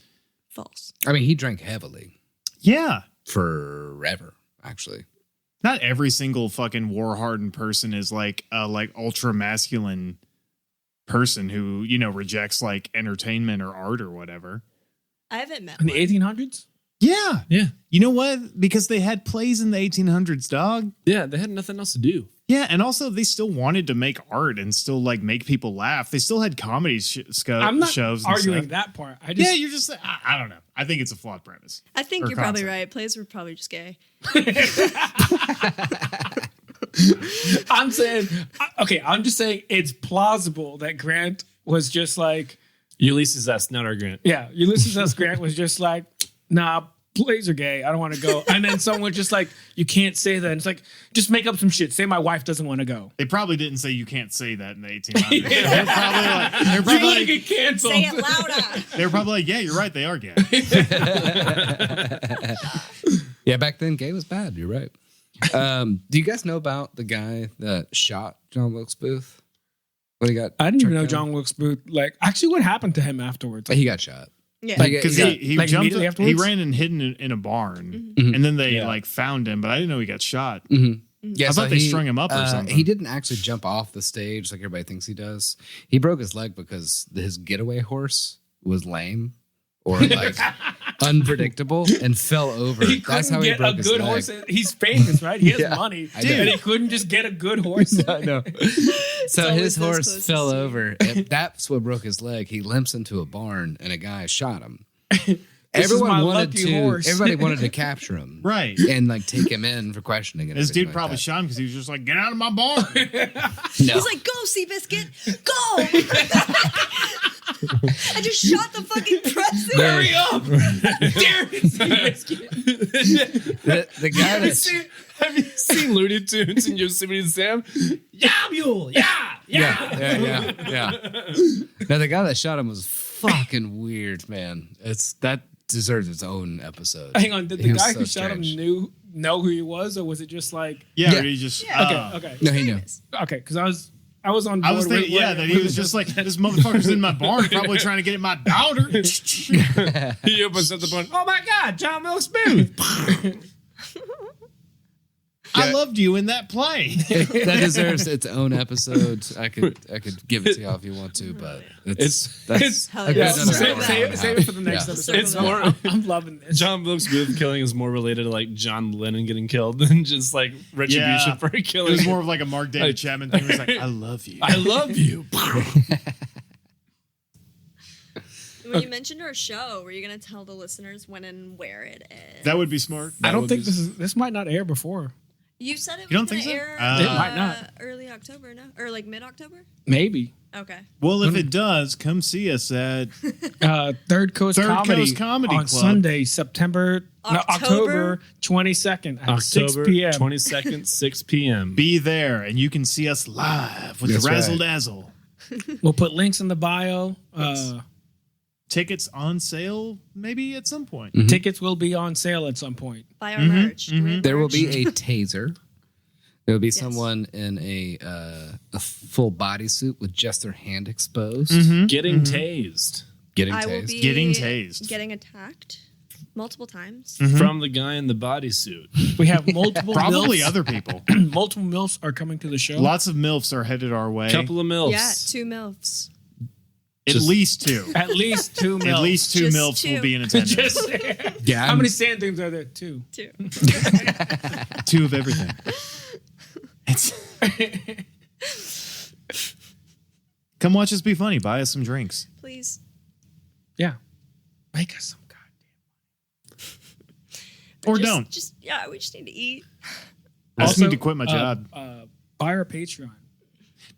False. I mean, he drank heavily. Yeah. Forever, actually. Not every single fucking war-hardened person is ultra masculine person who, rejects entertainment or art or whatever. I haven't met in the 1800s. Yeah. You know what? Because they had plays in the 1800s, dog. Yeah, they had nothing else to do. Yeah, and also they still wanted to make art and still make people laugh. They still had comedy I'm not shows. arguing that part. You're just. I don't know. I think it's a flawed premise. I think you're probably right. Plays were probably just gay. I'm just saying it's plausible that Grant was just Ulysses S. Not our Grant. Yeah, Ulysses S. Grant was just nah, plays are gay. I don't want to go. And then someone was just you can't say that. And it's just make up some shit. Say my wife doesn't want to go. They probably didn't say you can't say that in the 1800s. They're probably you're gonna get canceled. Say it louder. They're probably yeah, you're right. They are gay. Yeah, back then gay was bad. You're right. Do you guys know about the guy that shot John Wilkes Booth? I didn't even know John Wilkes Booth. Actually, what happened to him afterwards? He got shot. Yeah, because he jumped. Immediately afterwards? He ran and hid in a barn, and then they found him. But I didn't know he got shot. Yeah, I thought they strung him up or something. He didn't actually jump off the stage like everybody thinks he does. He broke his leg because his getaway horse was lame or unpredictable and fell over. That's how he broke his leg. Horse. He's famous, right? He has money, and he couldn't just get a good horse. No. So his horse fell over. And that's what broke his leg. He limps into a barn, and a guy shot him. Everybody wanted to capture him, right? And take him in for questioning. And this dude probably shot him because he was just get out of my barn. No. He's like, go, Seabiscuit, go! I just shot the fucking president. Hurry up! the guy that have you seen Looney Tunes and Yosemite Sam? Yeah, mule. Yeah. Now the guy that shot him was fucking weird, man. That deserves its own episode. Hang on, did the guy who shot him know who he was, or was it just Yeah. He just okay. No, he knew. Okay, because I was on board. I was thinking, that he was just this motherfucker's in my barn, probably trying to get at my daughter. He opens up the barn. Oh my God, John Wilkes Booth. I loved you in that play. That deserves its own episode. I could give it to y'all if you want to, but save it for the next episode. It's more. I'm loving this. John Wilkes Booth killing is more related to John Lennon getting killed than just retribution for killing. It was more of a Mark David Chapman thing. It was I love you. I love you. When you mentioned our show, were you going to tell the listeners when and where it is? That would be smart. I don't think this might not air before. You said it You was don't going to think so? air It might not. early October, no? Or Mid-October? mid-October? Maybe. Okay. Well, if it does, come see us at Third Coast Comedy Comedy on Club. Sunday, October 22nd at 6 p.m. 22nd, 6 p.m. Be there, and you can see us live with the Razzle Dazzle. We'll put links in the bio. Tickets on sale, maybe at some point. Mm-hmm. Tickets will be on sale at some point. Buy our merch. There will be a taser. There will be someone in a full bodysuit with just their hand exposed. Getting tased. Getting I will tased. be Getting tased. Getting attacked multiple times. From the guy in the bodysuit. We have multiple Probably MILFs. other people. Multiple MILFs are coming to the show. Lots of MILFs are headed our way. Couple of milfs. Yeah, 2 MILFs. At least 2. At least 2 MILFs. At least 2 Just MILFs 2. will be in attendance. Yeah, How many sand dunes are there? 2. 2. 2 of everything. Come watch us be funny. Buy us some drinks. Please. Yeah. Make us some Or don't. We just need to eat. I just need to quit my job. Buy our Patreon.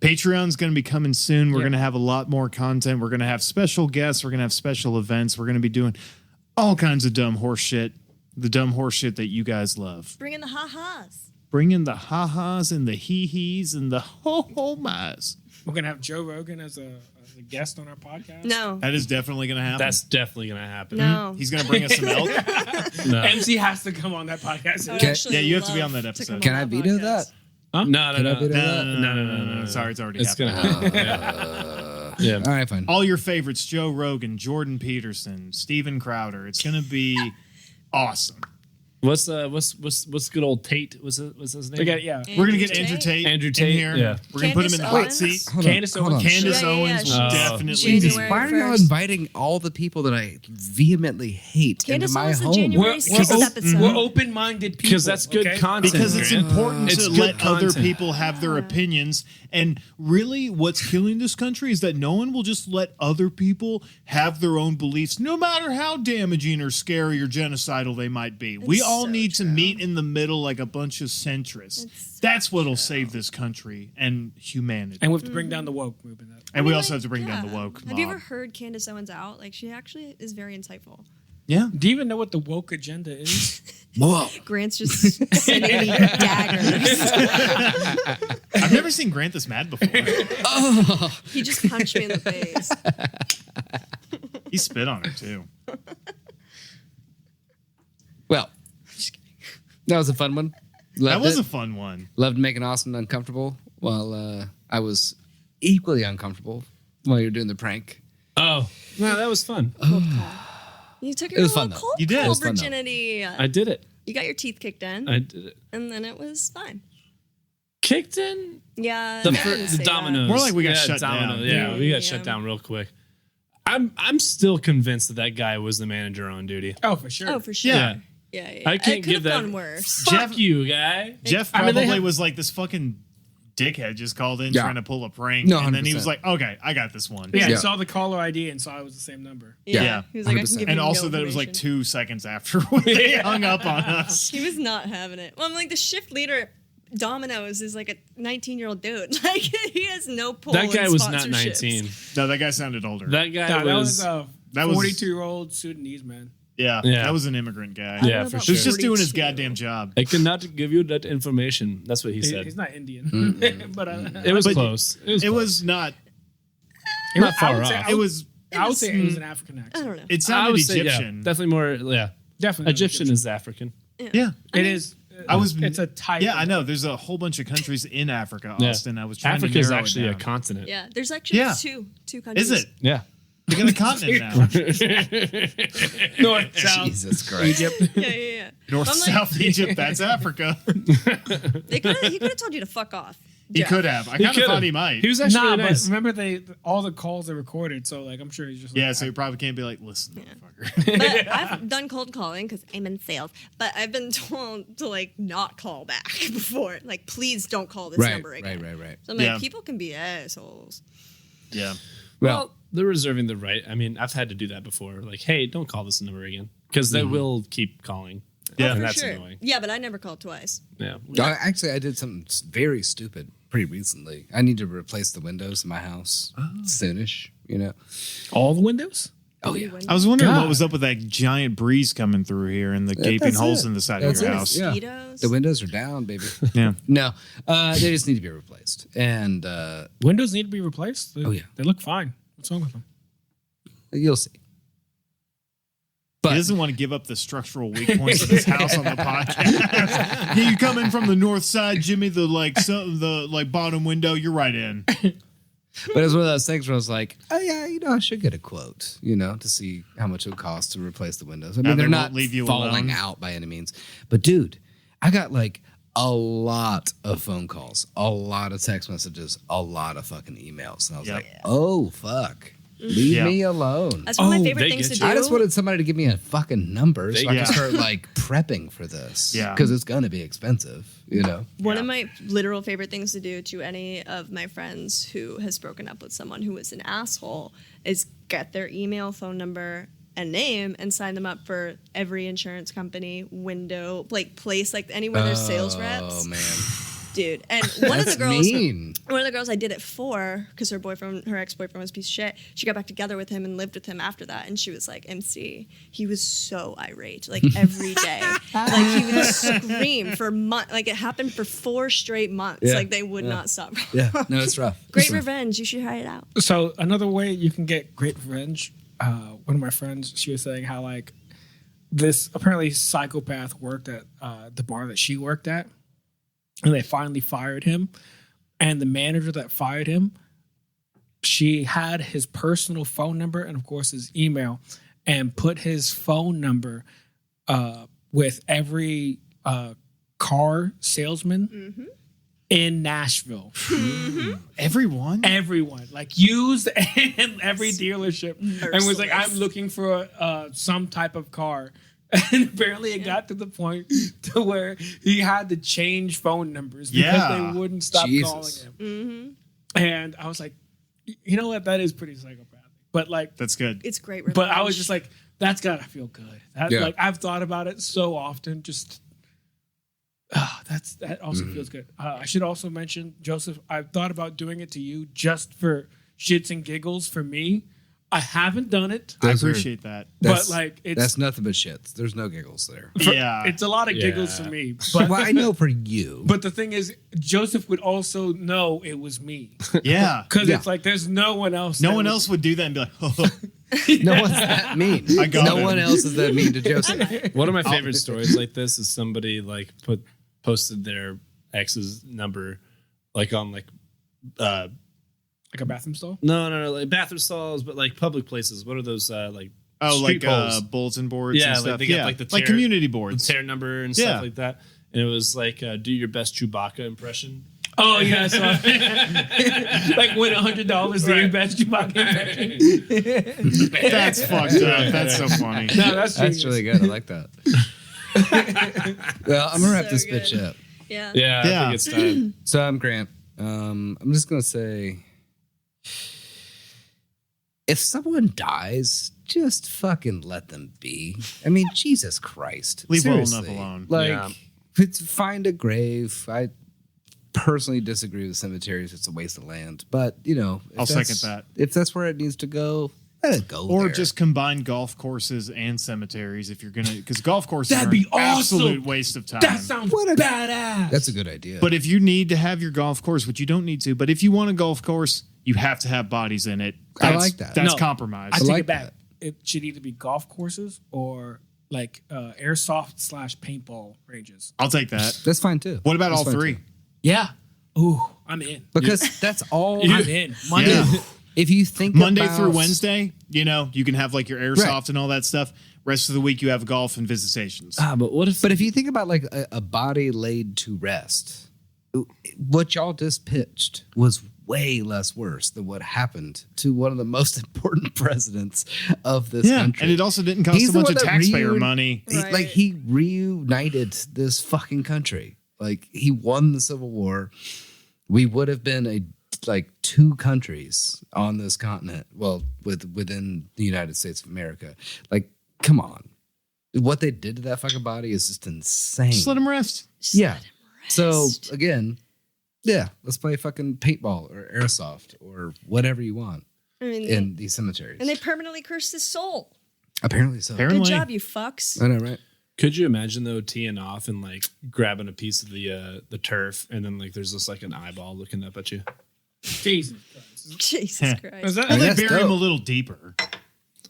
Patreon's going to be coming soon. We're going to have a lot more content. We're going to have special guests. We're going to have special events. We're going to be doing all kinds of dumb horse shit. The dumb horse shit that you guys love. Bring in the ha-has. Bring in the ha-has and the hee-hees and the ho-ho-mas. We're gonna have Joe Rogan as a guest on our podcast. No. That is definitely going to happen. That's definitely going to happen. No. He's going to bring us some elk. No. MC has to come on that podcast. Yeah, you have to be on that episode. Can I veto that? Huh? No. No. Sorry, it's already It's happened. going to happen. Yeah. All right, fine. All your favorites, Joe Rogan, Jordan Peterson, Steven Crowder. It's going to be awesome. What's good old Tate? What's his name? We're gonna get Andrew Tate. Andrew in Tate. here. Yeah. We're gonna put him in the hot Owens? seat. Candace Owens. Candace Yeah, Owens will she's definitely be. January Why are y'all 1st. inviting all the people that I vehemently hate Candace into my Owens in home? January 6th episode. We're open-minded people. Because that's good content. Because it's Grant. important It's to good let other content. people have their opinions. And really, what's killing this country is that no one will just let other people have their own beliefs, no matter how damaging or scary or genocidal they might be. We all need to meet in the middle like a bunch of centrists. That's what'll save this country and humanity. And we have to bring down the woke movement. And we also have to bring down the woke Have you mob. ever heard Candace Owens out? Like, she actually is very insightful. Yeah. Do you even know what the woke agenda is? Whoa. Grant's just sending me daggers. I've never seen Grant this mad before. He just punched me in the face. He spit on her, too. Well, that was a fun one. That Loved was it. a fun one. Loved making Austin uncomfortable while I was equally uncomfortable while you were doing the prank. Oh, no, that was fun. You took It your was little fun, though. cold You did. It call was fun, though. virginity. I did it. You got your teeth kicked in, I did it. and then it was fine. Kicked in? Yeah. The, I didn't say that. dominoes. More like we got shut domino. down. Yeah, we got Yeah. shut down real quick. I'm still convinced that guy was the manager on duty. Oh, for sure. Oh, for sure. Yeah. Yeah. I can't it could give have that. gone worse. Fuck you, guy. Jeff I mean, probably they have- was like this fucking dickhead just called in Yeah. trying to pull a prank. No, and then he was 100%. like, okay, I got this one. Yeah, Yeah. I saw the caller ID and saw it was the same number. Yeah. He was like, I can 100%. give And you also no that it was like information. 2 seconds after when they hung up on us. He was not having it. Well, I'm like, the shift leader at Domino's is like a 19-year-old dude. Like, he has no pull. That guy in was not sponsorships. 19. No, that guy sounded older. That guy That was. was a that was- 42-year-old Sudanese man. yeah, Yeah. that was an immigrant guy. Yeah, know for about He was sure. just doing his 42. goddamn job. I cannot give you that information. That's what he said. He's not Indian, but It was But close. It was, It close. was not. not far off. It was. I would say it was an African I accent. don't know. It I sounded would say, Egyptian. yeah, definitely more. Yeah, Definitely Egyptian is African. Yeah. It is. I was. It's a type. Yeah, I know. There's a whole bunch of countries in Africa, Yeah. Austin. I was trying Africa to is narrow actually it a down. continent. Yeah, there's actually Yeah. two countries. Is it? Yeah. They got a continent now. North, south, Jesus Christ. Egypt. Yeah. North, I'm like- South Egypt. That's Africa. He could have told you to fuck off. He Jeff. could have. I kind of could've. thought he might. He was actually Nah, really but nice. remember all the calls are recorded, so like I'm sure he's just like, Yeah, so you probably can't be like, listen, motherfucker. But I've done cold calling because I'm in sales. But I've been told to like not call back before. Like, please don't call this number again. Right. So I'm like, Yeah. people can be assholes. Yeah. Well, they're reserving the right. I mean, I've had to do that before. Like, hey, don't call this number again because they will keep calling. Yeah. and For that's sure. annoying. Yeah, but I never called twice. Yeah. Actually, I did something very stupid pretty recently. I need to replace the windows in my house soonish, you know. all the windows. Oh, yeah. I was wondering God. what was up with that giant breeze coming through here and the gaping That's holes it. in the side That's of your it. house. Yeah. Mosquitoes. The windows are down, baby. Yeah. No, they just need to be replaced. And Windows need to be replaced. Oh, yeah. They look fine. What's wrong with them? you'll see. He doesn't want to give up the structural weak points of his house on the podcast. Yeah, you come in from the north side, Jimmy. The bottom window. You're right in. But it's one of those things where I was like, oh, yeah, I should get a quote, to see how much it would cost to replace the windows. I mean, Now they're they not won't leave you falling alone. out by any means. But, dude, I got like a lot of phone calls, a lot of text messages, a lot of fucking emails. And I was Yep. like, oh, fuck. Leave Yeah. me alone. That's one of my favorite they things get to you. do. I just wanted somebody to give me a fucking number so I Yeah. can start like prepping for this. Yeah. Because it's going to be expensive, One of my literal favorite things to do to any of my friends who has broken up with someone who was an asshole is get their email, phone number, and name and sign them up for every insurance company, window, like place, like anywhere there's sales reps. Oh, man. Dude, and one of the girls I did it for, because her ex-boyfriend was a piece of shit. She got back together with him and lived with him after that, and she was like, MC, he was so irate, like every day, like he would scream for months. Like it happened for 4 straight months. Like they would not stop. Yeah, no, it's rough. Great revenge. You should try it out. So another way you can get great revenge. One of my friends, she was saying how like this apparently psychopath worked at the bar that she worked at. And they finally fired him. And the manager that fired him, she had his personal phone number and, of course, his email, and put his phone number with every car salesman in Nashville. Everyone? Everyone. Like, used in every dealership. And was like, I'm looking for some type of car. And apparently it got to the point to where he had to change phone numbers because they wouldn't stop calling him. And I was like, you know what? That is pretty psychopathic. But like, that's good. It's great revenge. But I was just like, that's gotta feel good. Like I've thought about it so often. Just that also feels good. I should also mention, Joseph, I've thought about doing it to you just for shits and giggles for me. I haven't done it. I appreciate that. But like, that's nothing but shits. There's no giggles there. It's a lot of giggles for me. But well, I know for you. But the thing is, Joseph would also know it was me. Yeah. Because it's like, there's no one else. No one else would do that and be like, oh. No one's that mean. No one else is that mean to Joseph. One of my favorite stories like this is somebody like posted their ex's number like on like a bathroom stall? No, like bathroom stalls, but like public places. What are those like? Like bulletin boards. Yeah, and stuff. like they got like the like community boards, the tear number and stuff like that. And it was like, do your best Chewbacca impression. Oh yeah, so like win $100 to your best Chewbacca impression. That's fucked up. That's so funny. No, that's really good. I like that. Well, I'm gonna wrap this bitch up. Yeah. I think it's time. So I'm Grant. I'm just gonna say, if someone dies, just fucking let them be. I mean, Jesus Christ. Leave well enough alone. Like, find a grave. I personally disagree with cemeteries. It's a waste of land. But, you know, I'll second that. If that's where it needs to go, let it go or there. just combine golf courses and cemeteries if you're going to, because golf courses That'd are be an awesome. absolute waste of time. That sounds badass. That's a good idea. But if you need to have your golf course, which you don't need to, but if you want a golf course, you have to have bodies in it. I like that. That's compromise. I take like it back. that. It should either be golf courses or like airsoft / paintball ranges. I'll take that. That's fine too. What about That's all fine, three? too. Yeah. Ooh, I'm in. Because that's all. I'm in. Monday. Yeah. If you think Monday about, through Wednesday, you know, you can have like your airsoft and all that stuff. Rest of the week, you have golf and visitations. But what if? But if you think about like a body laid to rest, what y'all just pitched was way less worse than what happened to one of the most important presidents of this country. And it also didn't cost a bunch of taxpayer money. Like he reunited this fucking country. Like he won the Civil War. We would have been like 2 countries on this continent. Well, within the United States of America. Like, come on. What they did to that fucking body is just insane. Just let him rest. So again, let's play fucking paintball or airsoft or whatever you want in these cemeteries. And they permanently cursed his soul. Apparently so. Good job, you fucks. I know, right? Could you imagine though teeing off and like grabbing a piece of the turf and then like there's just like an eyeball looking up at you? Jesus Christ. Jesus Christ. Well, they bury him a little deeper.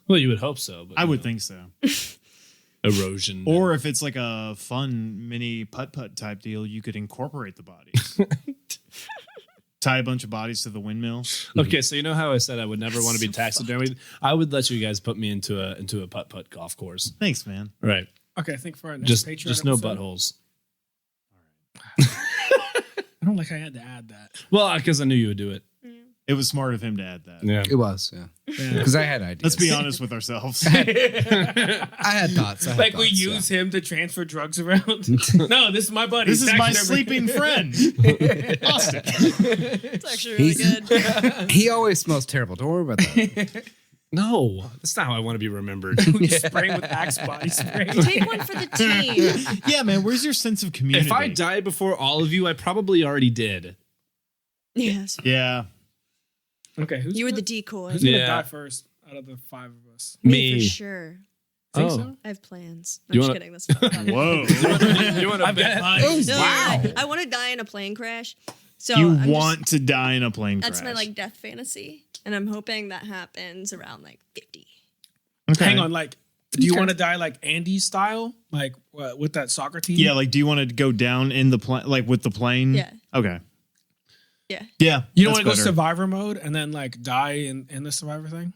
Well, you would hope so. But I would think so. Erosion. Or if it's like a fun mini putt-putt type deal, you could incorporate the bodies. Tie a bunch of bodies to the windmill. Okay, so you know how I said I would never want to be taxidermied? I would let you guys put me into a putt-putt golf course. Thanks, man. Right. Okay, I think for our next Patreon just no episode, buttholes. I don't like I had to add that. Well, because I knew you would do it. It was smart of him to add that. Yeah. It was, because I had ideas. Let's be honest with ourselves. I had thoughts. We use him to transfer drugs around. No, this is my buddy. This is my sleeping friend, Austin. It's actually really good. He always smells terrible. Don't worry about that. No, that's not how I want to be remembered. Spray with Axe body spray. Take one for the team. Yeah, man. Where's your sense of community? If I die before all of you, I probably already did. Yes. Yeah. Okay, You were the decoy. Who's gonna die first out of the 5 of us? Me for sure. Think so? I have plans. You I'm just wanna- kidding. That's not funny. Whoa. You want to bet? No, Wow. I want to die in a plane crash. So You I'm want to die in a plane crash. That's my like death fantasy, and I'm hoping that happens around like 50. Okay. Hang on, like, do you want to die like Andy style, like with that soccer team? Yeah, like, do you want to go down in the plane, like with the plane? Yeah. Okay. Yeah. Yeah. You don't want that's to go better. survivor mode and then like die in the survivor thing?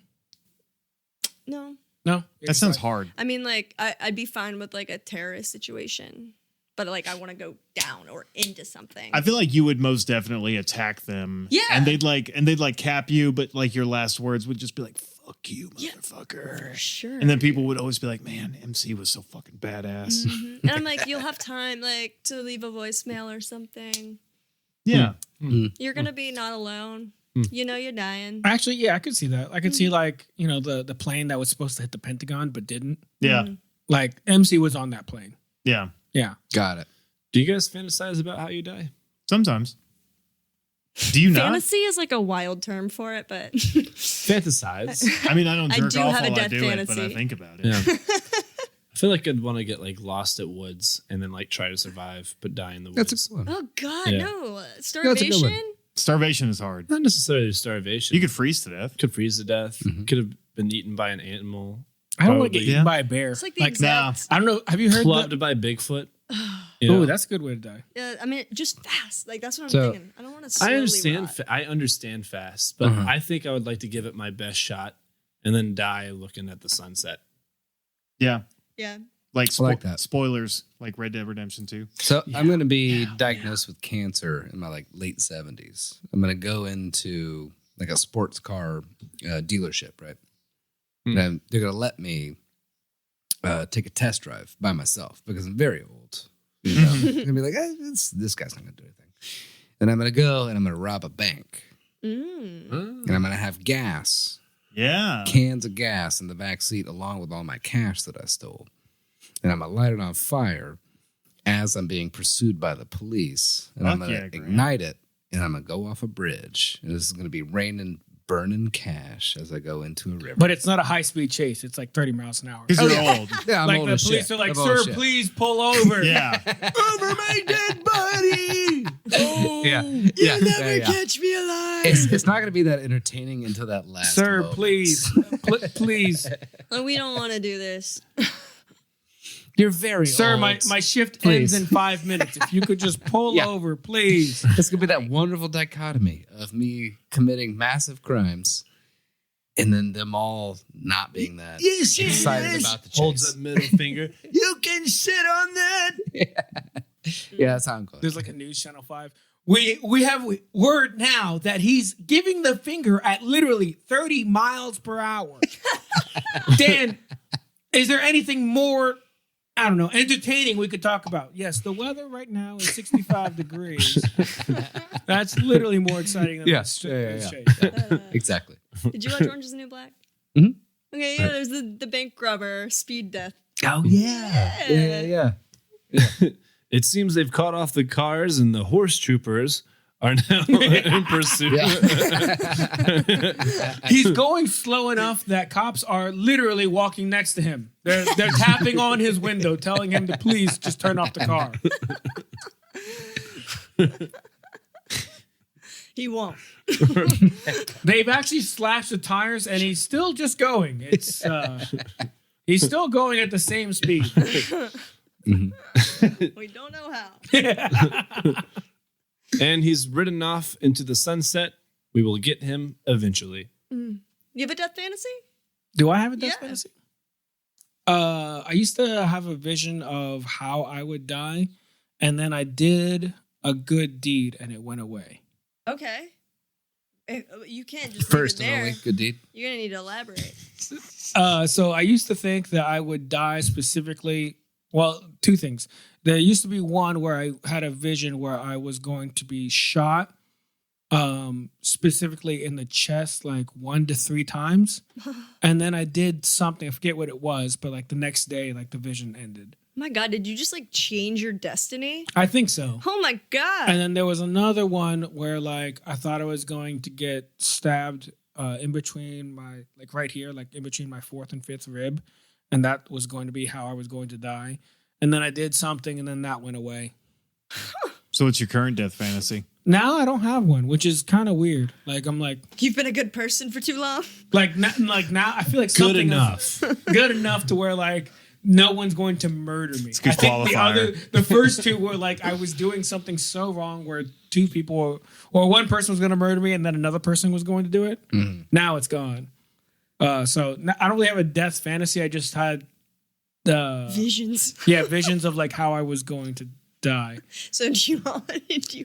No. No, That sounds hard. I mean, like I'd be fine with like a terrorist situation, but like I want to go down or into something. I feel like you would most definitely attack them. Yeah. And they'd like cap you, but like your last words would just be like, fuck you, motherfucker. For sure. And then people would always be like, man, MC was so fucking badass. Mhm. And I'm like, you'll have time like to leave a voicemail or something. Yeah. You're gonna be not alone. You know you're dying. Actually, yeah, I could see that. I could see like, you know, the plane that was supposed to hit the Pentagon but didn't. Yeah. Like MC was on that plane. Yeah. Yeah. Got it. Do you guys fantasize about how you die? Sometimes. Do you not? Fantasy is like a wild term for it, but Fantasize. I mean, I don't I jerk do off have a while I death do it, but I fantasy. think about it. Yeah. I feel like I'd want to get like lost at woods and then like try to survive but die in the woods. That's a good one. oh god, Yeah. no. That's a good one. Starvation? Starvation is hard. Not necessarily starvation. You could freeze to death. could freeze to death. Could have been eaten by an animal. I don't want to Probably. get eaten by a bear. It's like the exact I don't know. Have you heard Clubbed that? by Bigfoot. Oh, that's a good way to die. I mean just fast. Like that's what I'm So- thinking. I don't want to slowly I understand. rot. I understand fast, but I think I would like to give it my best shot and then die looking at the sunset. Yeah. Yeah. Like, I like that. Spoilers, like Red Dead Redemption 2. So I'm going to be diagnosed with cancer in my like late 70s. I'm going to go into like a sports car dealership, right? And they're going to let me take a test drive by myself because I'm very old. You know, I'm going to be like, this guy's not going to do anything. And I'm going to go and I'm going to rob a bank. And I'm going to have gas, Yeah. cans of gas in the back seat along with all my cash that I stole. And I'm going to light it on fire as I'm being pursued by the police. And I'm Fuck going yeah, to Grant. ignite it. And I'm going to go off a bridge. And this is going to be raining, burning cash as I go into a river. But it's not a high speed chase. It's like 30 miles an hour. Because you're old. Yeah, I'm Like old the as police shit. are like, I'm old as sir, shit. please pull over. Yeah. Over my dead body. Yeah. You'll never yeah. catch me alive. It's not going to be that entertaining until that last Sir, moment. please. Please. Like, we don't want to do this. You're very Sir, old. my shift Please. ends in 5 minutes. If you could just pull Yeah. over, please. It's going to be that wonderful dichotomy of me committing massive crimes and then them all not being that excited about the chase. Holds up middle finger. You can sit on that. Yeah, that's how I'm going. There's like a news channel 5. We have word now that he's giving the finger at literally 30 miles per hour. Dan, is there anything more, I don't know, entertaining we could talk about? Yes, the weather right now is 65 degrees. That's literally more exciting than this chase. Exactly. Did you watch Orange is the New Black? Mhm. Okay, yeah, there's the bank grubber, speed death. Oh, yeah. Yeah. It seems they've caught off the cars and the horse troopers are now in pursuit. He's going slow enough that cops are literally walking next to him. They're tapping on his window, telling him to please just turn off the car. He won't. They've actually slashed the tires, and he's still just going. It's he's still going at the same speed. We don't know how. And he's ridden off into the sunset. We will get him eventually. You have a death fantasy? Do I have a death Yeah. fantasy? I used to have a vision of how I would die, and then I did a good deed, and it went away. Okay. You can't just First leave it and there. only good deed. You're gonna need to elaborate. So I used to think that I would die specifically. Well, two things. There used to be one where I had a vision where I was going to be shot specifically in the chest, like 1 to 3 times. And then I did something, I forget what it was, but like the next day, like the vision ended. Oh my God, did you just like change your destiny? I think so. Oh my God. And then there was another one where like I thought I was going to get stabbed in between my, like right here, like in between my 4th and 5th rib. And that was going to be how I was going to die. And then I did something and then that went away. So what's your current death fantasy? Now I don't have one, which is kind of weird. Like I'm like, you've been a good person for too long. Like now I feel like good enough, good enough to where like no one's going to murder me. It's a good qualifier. The first 2 were like I was doing something so wrong where 2 people or one person was going to murder me and then another person was going to do it. Mm-hmm. Now it's gone. So I don't really have a death fantasy. I just had visions. Yeah, visions of like how I was going to die. So do you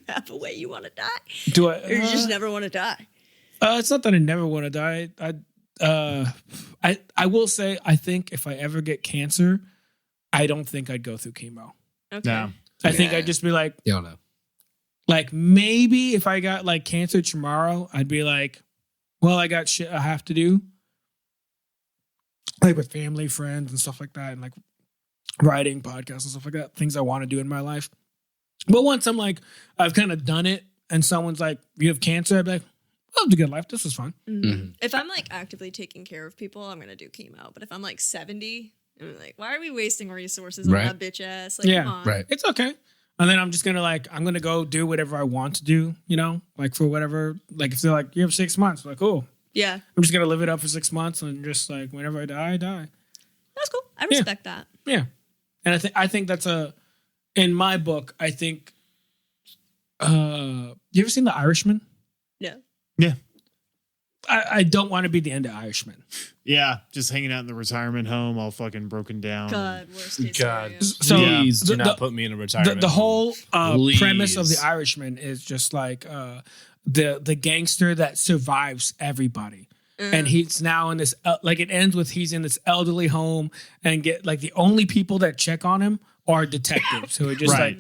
have a way you want to die? Do I? Or you just never want to die? It's not that I never want to die. I will say I think if I ever get cancer, I don't think I'd go through chemo. Okay. No. I think I'd just be like, you don't know. Like maybe if I got like cancer tomorrow, I'd be like, well, I got shit I have to do. Like with family, friends, and stuff like that, and like writing, podcasts, and stuff like that, things I want to do in my life. But once I'm like, I've kind of done it, and someone's like, you have cancer, I'd be like, well, it's a good life. This was fun. Mm-hmm. If I'm like actively taking care of people, I'm going to do chemo. But if I'm like 70, I'm like, why are we wasting resources on that bitch ass? Like, come on. Right. It's okay. And then I'm just going to like, I'm going to go do whatever I want to do, you know, like for whatever, like if they're like, you have 6 months, I'm like, cool. Yeah. I'm just going to live it up for 6 months and just like, whenever I die, I die. That's cool. I respect that. Yeah. And I think that's in my book, I think, you ever seen The Irishman? No. Yeah. I don't want to be the end of Irishman. Yeah, just hanging out in the retirement home, all fucking broken down. God, worst case God, so please do not put me in a retirement. The whole Please. premise of The Irishman is just like the gangster that survives everybody. And he's now in this, like it ends with he's in this elderly home and get like the only people that check on him are detectives who are just like,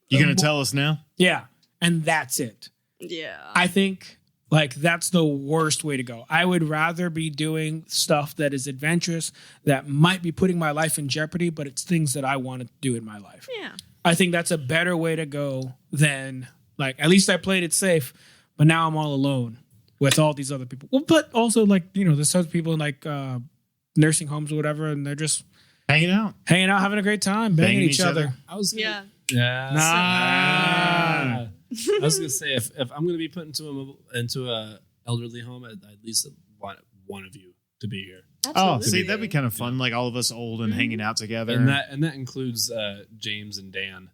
you gonna tell us now? Yeah, and that's it. Yeah, I think like that's the worst way to go. I would rather be doing stuff that is adventurous that might be putting my life in jeopardy, but it's things that I want to do in my life. Yeah, I think that's a better way to go than like at least I played it safe, but now I'm all alone with all these other people. Well, but also like, you know, there's some people in like nursing homes or whatever, and they're just hanging out, having a great time, banging each other. I was yeah. I was gonna say if I'm gonna be put into a elderly home, I'd at least want one of you to be here. Absolutely. Oh, see, that'd be kind of fun. Like all of us old and hanging out together, and that includes James and Dan.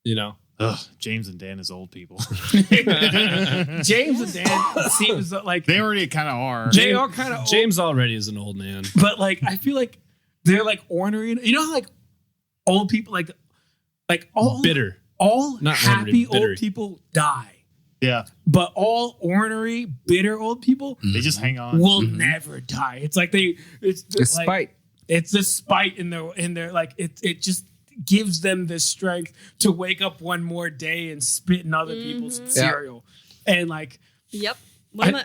You know. Ugh, James and Dan is old people. James and Dan seems like they already kind of are. They are kind of James already is an old man, but like I feel like they're like ornery. You know how like old people like all bitter, all not happy ornery, old people die. Yeah, but all ornery, bitter old people they just hang on. Will never die. It's like it's like, spite. It's the spite in their like it just gives them the strength to wake up one more day and spit in other people's cereal. And like, yep. What am I?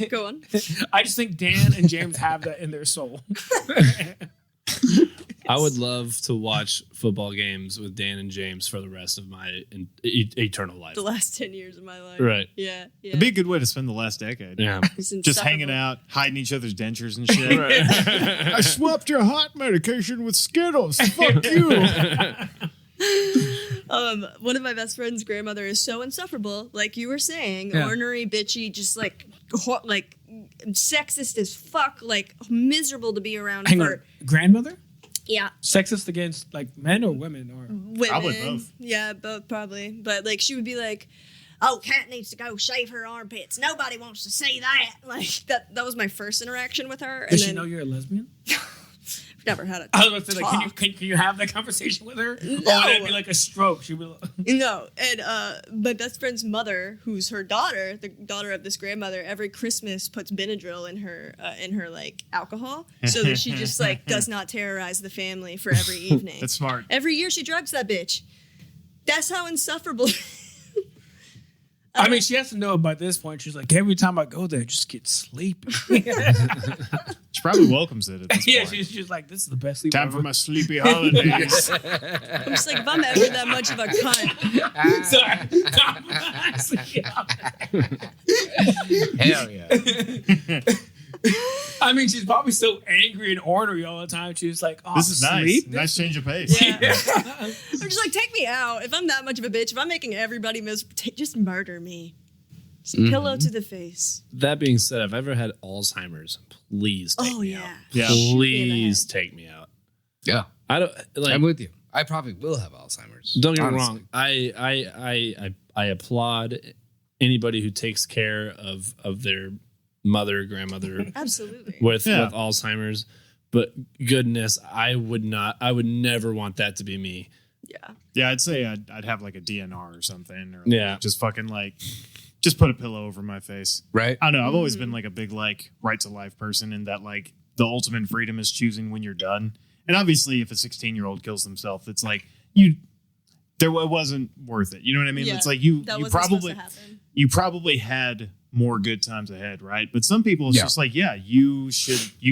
Go on. I just think Dan and James have that in their soul. I would love to watch football games with Dan and James for the rest of my eternal life. The last 10 years of my life. Right. Yeah. It'd be a good way to spend the last decade. Yeah. Just hanging out, hiding each other's dentures and shit. I swapped your heart medication with Skittles. Fuck you. One of my best friend's grandmother is so insufferable, like you were saying, ornery, bitchy, just like sexist as fuck, like miserable to be around. Hang on, grandmother? Yeah. Sexist against like men or women or women? Probably both. Yeah, both probably. But like she would be like, "Oh, Kat needs to go shave her armpits. Nobody wants to see that." Like that was my first interaction with her. Does she know you're a lesbian? Never had a I was going to say, like, can you have that conversation with her? No. Or would it be like a stroke? She'd be like... No. And my best friend's mother, who's her daughter, the daughter of this grandmother, every Christmas puts Benadryl in her like alcohol, so that she just like does not terrorize the family for every evening. That's smart. Every year she drugs that bitch. That's how insufferable. I mean, she has to know by this point. She's like, every time I go there, I just get sleepy. She probably welcomes it at this Yeah, point. she's like, this is the best sleep Time ever. for my sleepy holidays. I'm just like, if I'm ever that much of a cunt. Hell yeah. I mean, she's probably so angry and ornery all the time. She's like, oh, This is sleep? nice. Nice change of pace. Yeah. I'm just like, take me out. If I'm that much of a bitch, if I'm making everybody just murder me. Just pillow to the face. That being said, if I've ever had Alzheimer's, please take me out. Yeah. Please take me out. Yeah. I don't like. I'm with you. I probably will have Alzheimer's. Don't get me honestly. wrong. I applaud anybody who takes care of their mother, grandmother Absolutely. with Alzheimer's. But goodness, I would never want that to be me. Yeah. Yeah, I'd say I'd have like a DNR or something. Or Yeah. just fucking like, just put a pillow over my face. Right. I don't know. I've always been like a big like right to life person, in that like the ultimate freedom is choosing when you're done. And obviously, if a 16-year-old kills themselves, it's like it wasn't worth it. You know what I mean? Yeah, It's like that wasn't supposed to happen. you probably had more good times ahead, right? But some people, it's just like, yeah, you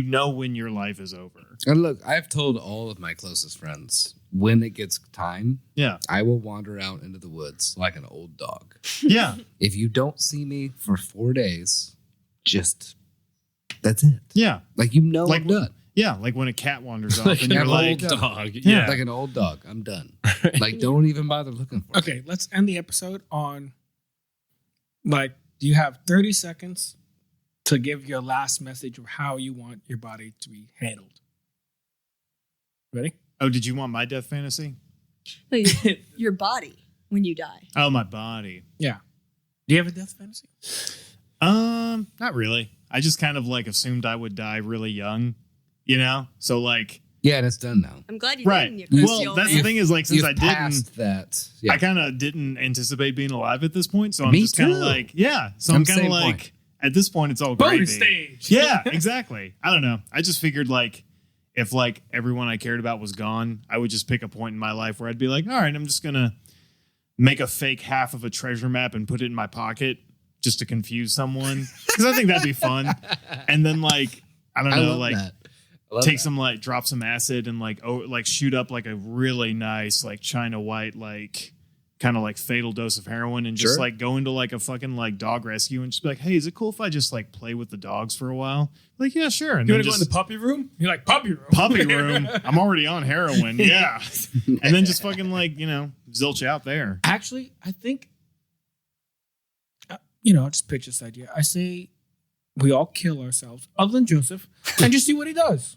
know when your life is over. And look, I've told all of my closest friends, when it gets time, I will wander out into the woods like an old dog. Yeah. If you don't see me for 4 days, that's it. Yeah. Like, like, I'm done. Yeah, like when a cat wanders off Like and an you're like, old dog. Yeah. Like an old dog. I'm done. Like, don't even bother looking for me. Okay, let's end the episode on, like, do you have 30 seconds to give your last message of how you want your body to be handled? Ready? Oh, did you want my death fantasy? Your body when you die. Oh, my body. Yeah. Do you have a death fantasy? Not really. I just kind of like assumed I would die really young, you know? So like, yeah, and it's done now. I'm glad you right. didn't. You Well, that's the thing is, like, since I passed that. Yeah. I kind of didn't anticipate being alive at this point. So I'm Me just kind of too. like, yeah. So I'm kind of like, at this point, it's all Bonus gravy. stage. Yeah, exactly. I don't know. I just figured like, if like everyone I cared about was gone, I would just pick a point in my life where I'd be like, all right, I'm just going to make a fake half of a treasure map and put it in my pocket just to confuse someone. Because I think that'd be fun. And then like, I don't know, like take some like drop some acid and like shoot up like a really nice like China White like kind of like fatal dose of heroin and just like go into like a fucking like dog rescue and just be like, hey, is it cool if I just like play with the dogs for a while? Like, yeah, sure. And You then want to go in the puppy room? You're like, puppy room. puppy room. I'm already on heroin. Yeah. And then just fucking like, zilch out there. Actually, I think, I'll just pitch this idea. I say we all kill ourselves, other than Joseph, and just see what he does.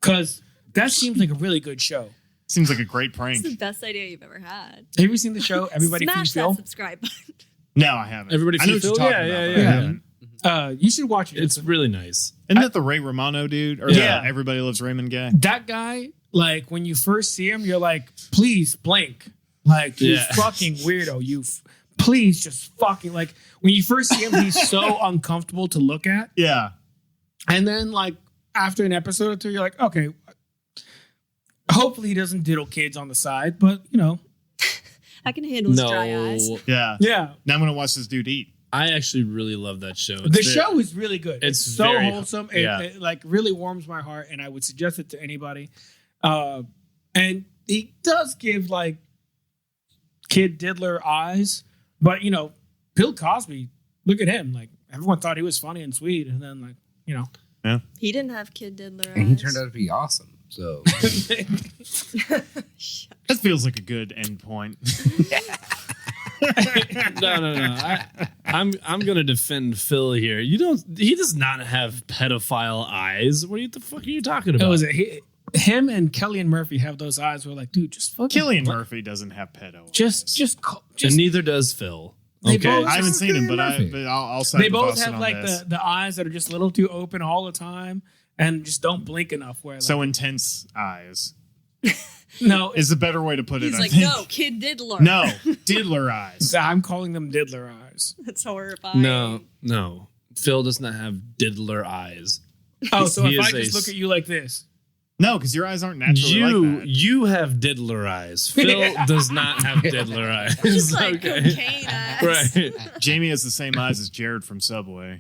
Because that seems like a really good show. Seems like a great prank. It's the best idea you've ever had. Have you seen the show Everybody Smash Feed Phil? that subscribe button. No, I haven't. Everybody I know what Feed you're Phil? talking Yeah, about. yeah, but I yeah. haven't. You should watch it. It's really nice. Isn't that the Ray Romano dude? Or Yeah. the Everybody Loves Raymond guy? That guy, like, when you first see him, you're like, please blink. Like, you fucking weirdo. Please just fucking, like, when you first see him, he's so uncomfortable to look at. Yeah. And then, like, after an episode or two, you're like, okay, hopefully he doesn't diddle kids on the side, but, I can handle his dry eyes. Yeah. Yeah. Now I'm going to watch this dude eat. I actually really love that show. The show is really good. It's so very- wholesome. yeah. It like really warms my heart, and I would suggest it to anybody. And he does give like kid diddler eyes, but Bill Cosby. Look at him. Like everyone thought he was funny and sweet, and then Yeah. He didn't have kid diddler eyes. And he turned out to be awesome. So That feels like a good end point. No. I'm gonna defend Phil here. He does not have pedophile eyes. What the fuck are you talking about? It was him and Killian Murphy have those eyes. Where like, dude, just fucking Killian Murphy doesn't have pedo. Just and neither does Phil. They Okay, both- I haven't seen him, but I'll side they with both Austin have on like this. the eyes that are just a little too open all the time and just don't blink enough. Where like, So intense eyes no, is a better way to put it. He's I like, think. no, kid diddler. No, diddler eyes. I'm calling them diddler eyes. That's horrifying. No. Phil does not have diddler eyes. Oh, so He if I is a just look at you like this, No, because your eyes aren't naturally like that. You have diddler eyes. Phil does not have diddler eyes. Just like cocaine eyes. Right. Jamie has the same eyes as Jared from Subway.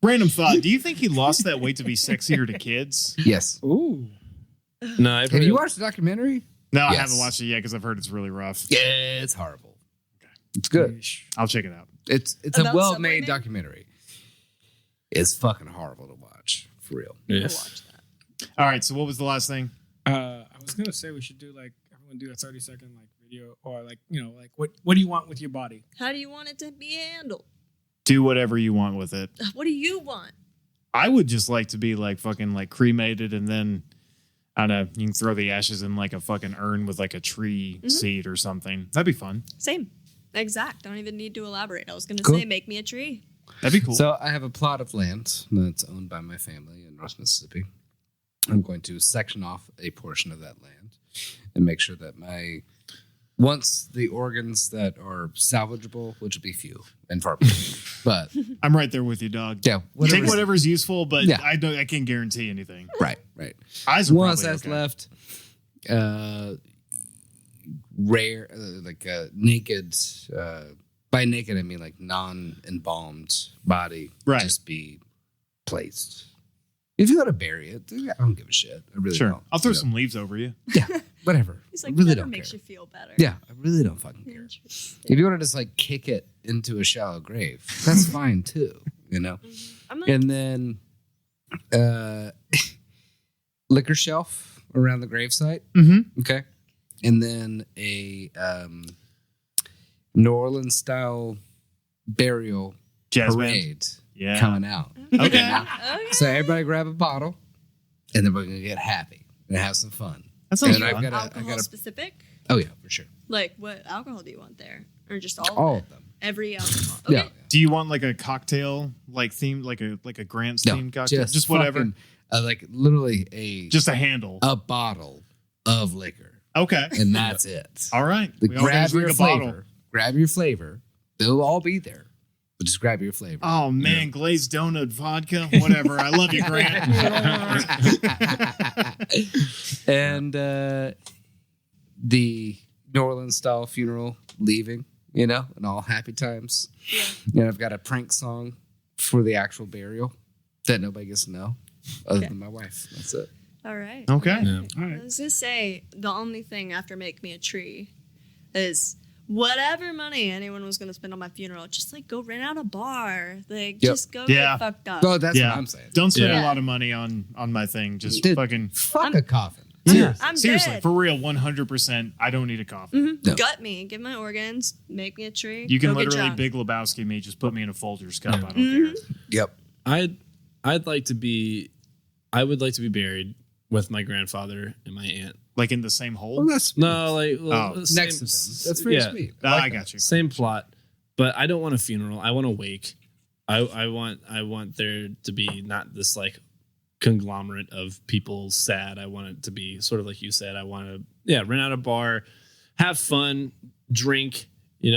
Random thought. Do you think he lost that weight to be sexier to kids? Yes. Ooh. No, Have you watched the documentary? No, I Yes. haven't watched it yet because I've heard it's really rough. Yeah, it's horrible. It's good. I'll check it out. It's About a well-made Subway? documentary. It's fucking horrible to watch, for real. Yes. All right, so what was the last thing? I was gonna say we should do like everyone do a 30-second like video or like like what do you want with your body? How do you want it to be handled? Do whatever you want with it. What do you want? I would just like to be like fucking like cremated and then I don't know, you can throw the ashes in like a fucking urn with like a tree seed or something. That'd be fun. Same. Exact. Don't even need to elaborate. I was going to Cool. say, make me a tree. That'd be cool. So I have a plot of land that's owned by my family in North Mississippi. I'm going to section off a portion of that land and make sure that once the organs that are salvageable, which will be few and far between, but I'm right there with you, dog. yeah, Take whatever's usable, but Yeah. I can't guarantee anything. right. Eyes are Once probably that's okay. left, rare, naked. By naked, I mean like non-embalmed body, Right. just be placed. If you got to bury it, I don't give a shit. I really Sure. don't. I'll throw You know? some leaves over you. Yeah, whatever. He's like, I really whatever don't makes care. you feel better. Yeah, I really don't fucking care. If you want to just like kick it into a shallow grave, that's fine too. You know. I'm like, And then, liquor shelf around the gravesite. Mm-hmm. Okay. And then a New Orleans style burial Jazz band. parade Yeah. coming out. Okay. okay. So everybody grab a bottle, and then we're gonna get happy and have some fun. That sounds And fun. Alcohol specific? Oh yeah, for sure. Like, what alcohol do you want there? Or just all All of of it? them. Every alcohol. Okay. Yeah. Do you want like a cocktail like themed like a Grant's No, themed cocktail? Just whatever. fucking, like literally Just a handle. a bottle of liquor, Okay. and that's it. All right. Like, We all gotta grab drink your a bottle. flavor. Grab your flavor. They'll all be there, but just grab your flavor. Oh man, glazed donut vodka, whatever. I love you, Grant. And the New Orleans style funeral leaving, and all happy times. Yeah. And I've got a prank song for the actual burial that nobody gets to know other than my wife. That's it. All right. Okay. Yeah. I was going to say, the only thing after Make Me a Tree is whatever money anyone was going to spend on my funeral, just like go rent out a bar. Like, just go Yeah. get fucked up. Oh, that's Yeah. what I'm saying. Don't spend Yeah. a lot of money on my thing. Just Dude, fucking fuck a coffin. I'm seriously, dead. for real, 100%. I don't need a coffin. No. Gut me, give my organs, make me a tree. You can go get literally drunk. Big Lebowski me. Just put me in a Folgers cup. I don't care. Yep. I'd like to be. I would like to be buried with my grandfather and my aunt. Like in the same hole. Well, that's No, like next to them. That's very sweet. I got you. Same plot, but I don't want a funeral. I want a wake. I want there to be not this like conglomerate of people sad. I want it to be sort of like you said. I want to rent out a bar, have fun, drink. Eat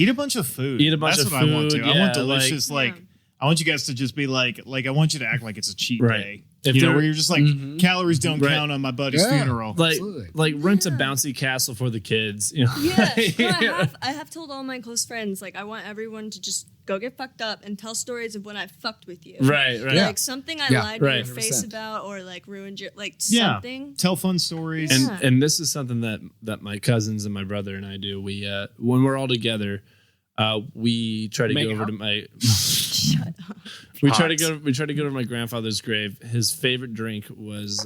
a bunch of food. Eat a bunch That's of what I want to. food, I yeah, want delicious like- I want you guys to just be like I want you to act like it's a cheat Right. day. If Where they're- you're just like calories don't Right. count on my buddy's Yeah. funeral. Like Absolutely. like rent a bouncy castle for the kids. Yeah, no, I have told all my close friends, like, I want everyone to just go get fucked up and tell stories of when I fucked with you. Right. Yeah. Like something I Yeah, lied to right. your face 100%. about or like ruined your, like Yeah. something. Tell fun stories. Yeah. And this is something that my cousins and my brother and I do. We when we're all together, we try to Make go over out? to my Shut up. we try to go to my grandfather's grave. His favorite drink was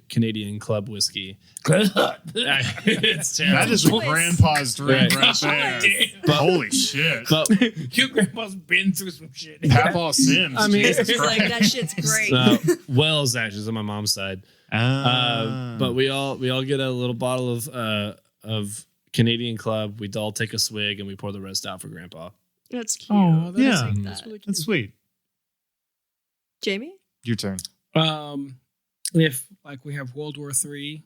Canadian Club whiskey. It's terrible. That is a Choice. grandpa's drink Right. right there. Holy shit. But Your grandpa's been through some shit. Papa Sims. I mean- Jesus He's like, Christ. that shit's great. Wells actually is on my mom's side. But we all get a little bottle of Canadian Club. We all take a swig and we pour the rest out for Grandpa. That's cute. Oh, that Yeah. is that. that's really cute. That's sweet. Jamie? Your turn. If like we have World War III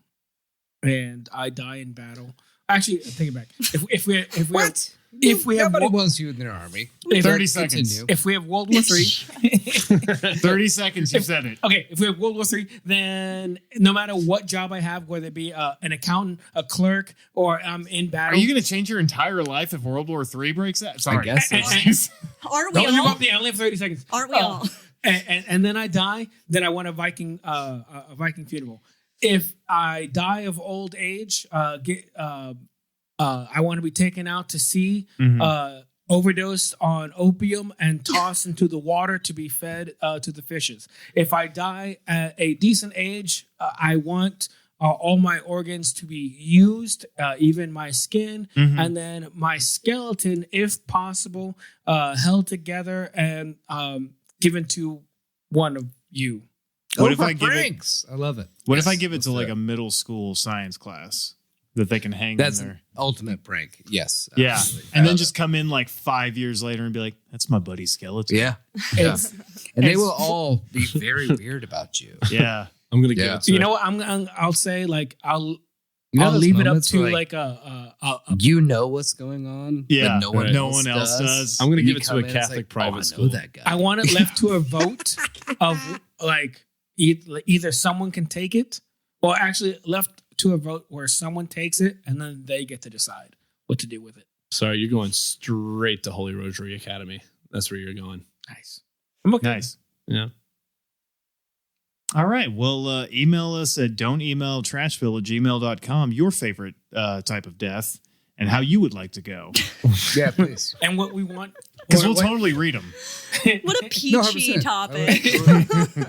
and I die in battle, Actually, take it back. If we What? If we have Nobody wants you in their army. 30 seconds. If we have World War III, 30 seconds, you said it. Okay, if we have World War III, then no matter what job I have, whether it be an accountant, a clerk, or I'm in battle. Are you going to change your entire life if World War III breaks out? Sorry. I guess so. Aren't we Don't you all? up the only 30 seconds. Aren't we all? And then I die, then I want a Viking funeral. If I die of old age, I want to be taken out to sea, overdosed on opium, and tossed into the water to be fed to the fishes. If I die at a decent age, I want all my organs to be used, even my skin, and then my skeleton, if possible, held together and given to one of you. What if I give it? I love it. What if I give it to like a middle school science class that they can hang That's in an there? ultimate prank. Yes. Yeah, absolutely. and then just come in like 5 years later and be like, "That's my buddy skeleton." Yeah. And they will all be very weird about you. Yeah. I'm gonna give it to You know what? I'll say like I'll those leave it up moments to where, like a you know what's going on. Yeah, but no one else else does. I'm gonna And give you it to come a in, it's Catholic like, private I school. know that guy. I want it left to a vote of like either someone can take it, or actually left to a vote where someone takes it and then they get to decide what to do with it. Sorry, you're going straight to Holy Rosary Academy. That's where you're going. Nice. I'm okay. Nice. Yeah. All right. Well, email us at don'temailtrashville@gmail.com your favorite type of death and how you would like to go. Yeah, please. And what we want. Because we'll totally read them. What a peachy 100%. topic.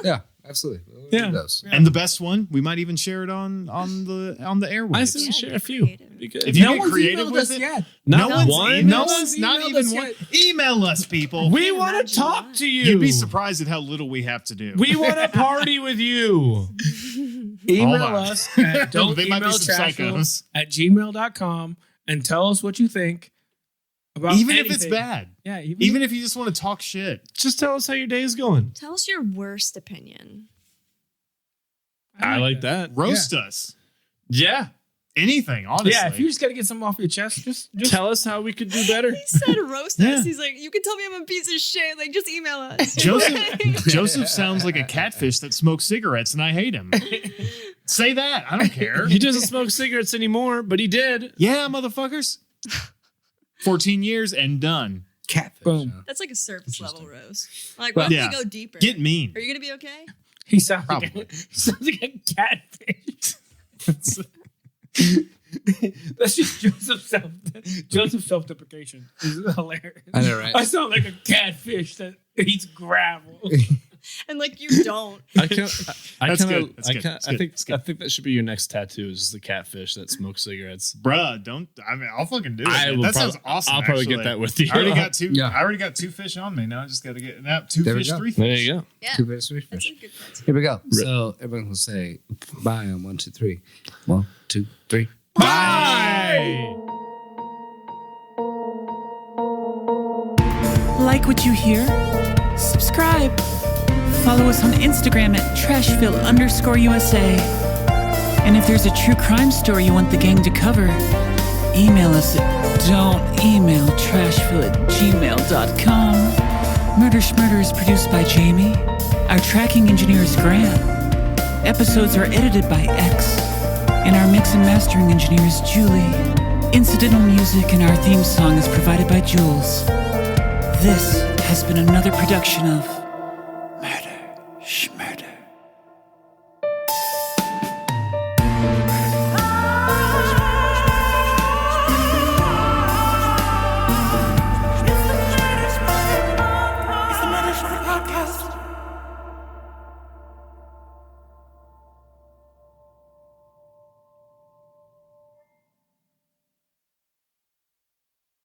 Yeah, absolutely. We'll Yeah. do those. And the best one, we might even share it on the airwaves. I say we share a few. Be good. If you No get one's creative emailed with us it, yet. Not no one's one? No No one's one's not emailed even us one. yet. Email us, people. We want to imagine talk that. to you. You'd be surprised at how little we have to do. We want to party with you. Email Hold on. us at They might be some psychos. gmail.com and tell us what you think about Even if it's anything. bad. Yeah, Even if you just want to talk shit. Just tell us how your day is going. Tell us your worst opinion. I like that. Roast us. Yeah. Anything, honestly. Yeah, if you just got to get something off your chest, just Tell us how we could do better. He said roast Yeah. us. He's like, you can tell me I'm a piece of shit. Like, just email us. Joseph sounds like a catfish that smokes cigarettes, and I hate him. Say that. I don't care. He doesn't smoke cigarettes anymore, but he did. Yeah, motherfuckers. 14 years and done. Catfish. Boom. huh? That's like a surface level roast. Like, what if Yeah. we go deeper? Get mean. Are you gonna be okay? he sounds like Probably. he sounds like a catfish. That's just Joseph's self-deprecation. It's hilarious. I know, right? I sound like a catfish that eats gravel. And like you don't. I can't. That's good. That's good. That's good. That's good. I think that should be your next tattoo. Is the catfish that smokes cigarettes? Bruh, don't. I mean, I'll fucking do it. I man. will That prob- sounds awesome. I'll probably actually. get that with you. I already got two. Yeah. I already got two fish on me. Now I just got to get that two There we fish, go. three fish. There you go. Yeah. Two fish, three That's fish. a good tattoo. Here we go. So everyone will say bye on 1, 2, 3. 1, 2, 3. Bye. Like what you hear? Subscribe. Follow us on Instagram at Trashville_USA. And if there's a true crime story you want the gang to cover, email us at don'temailtrashville@gmail.com. Murder Schmurder is produced by Jamie. Our tracking engineer is Grant. Episodes are edited by X. And our mix and mastering engineer is Julie. Incidental music and our theme song is provided by Jules. This has been another production of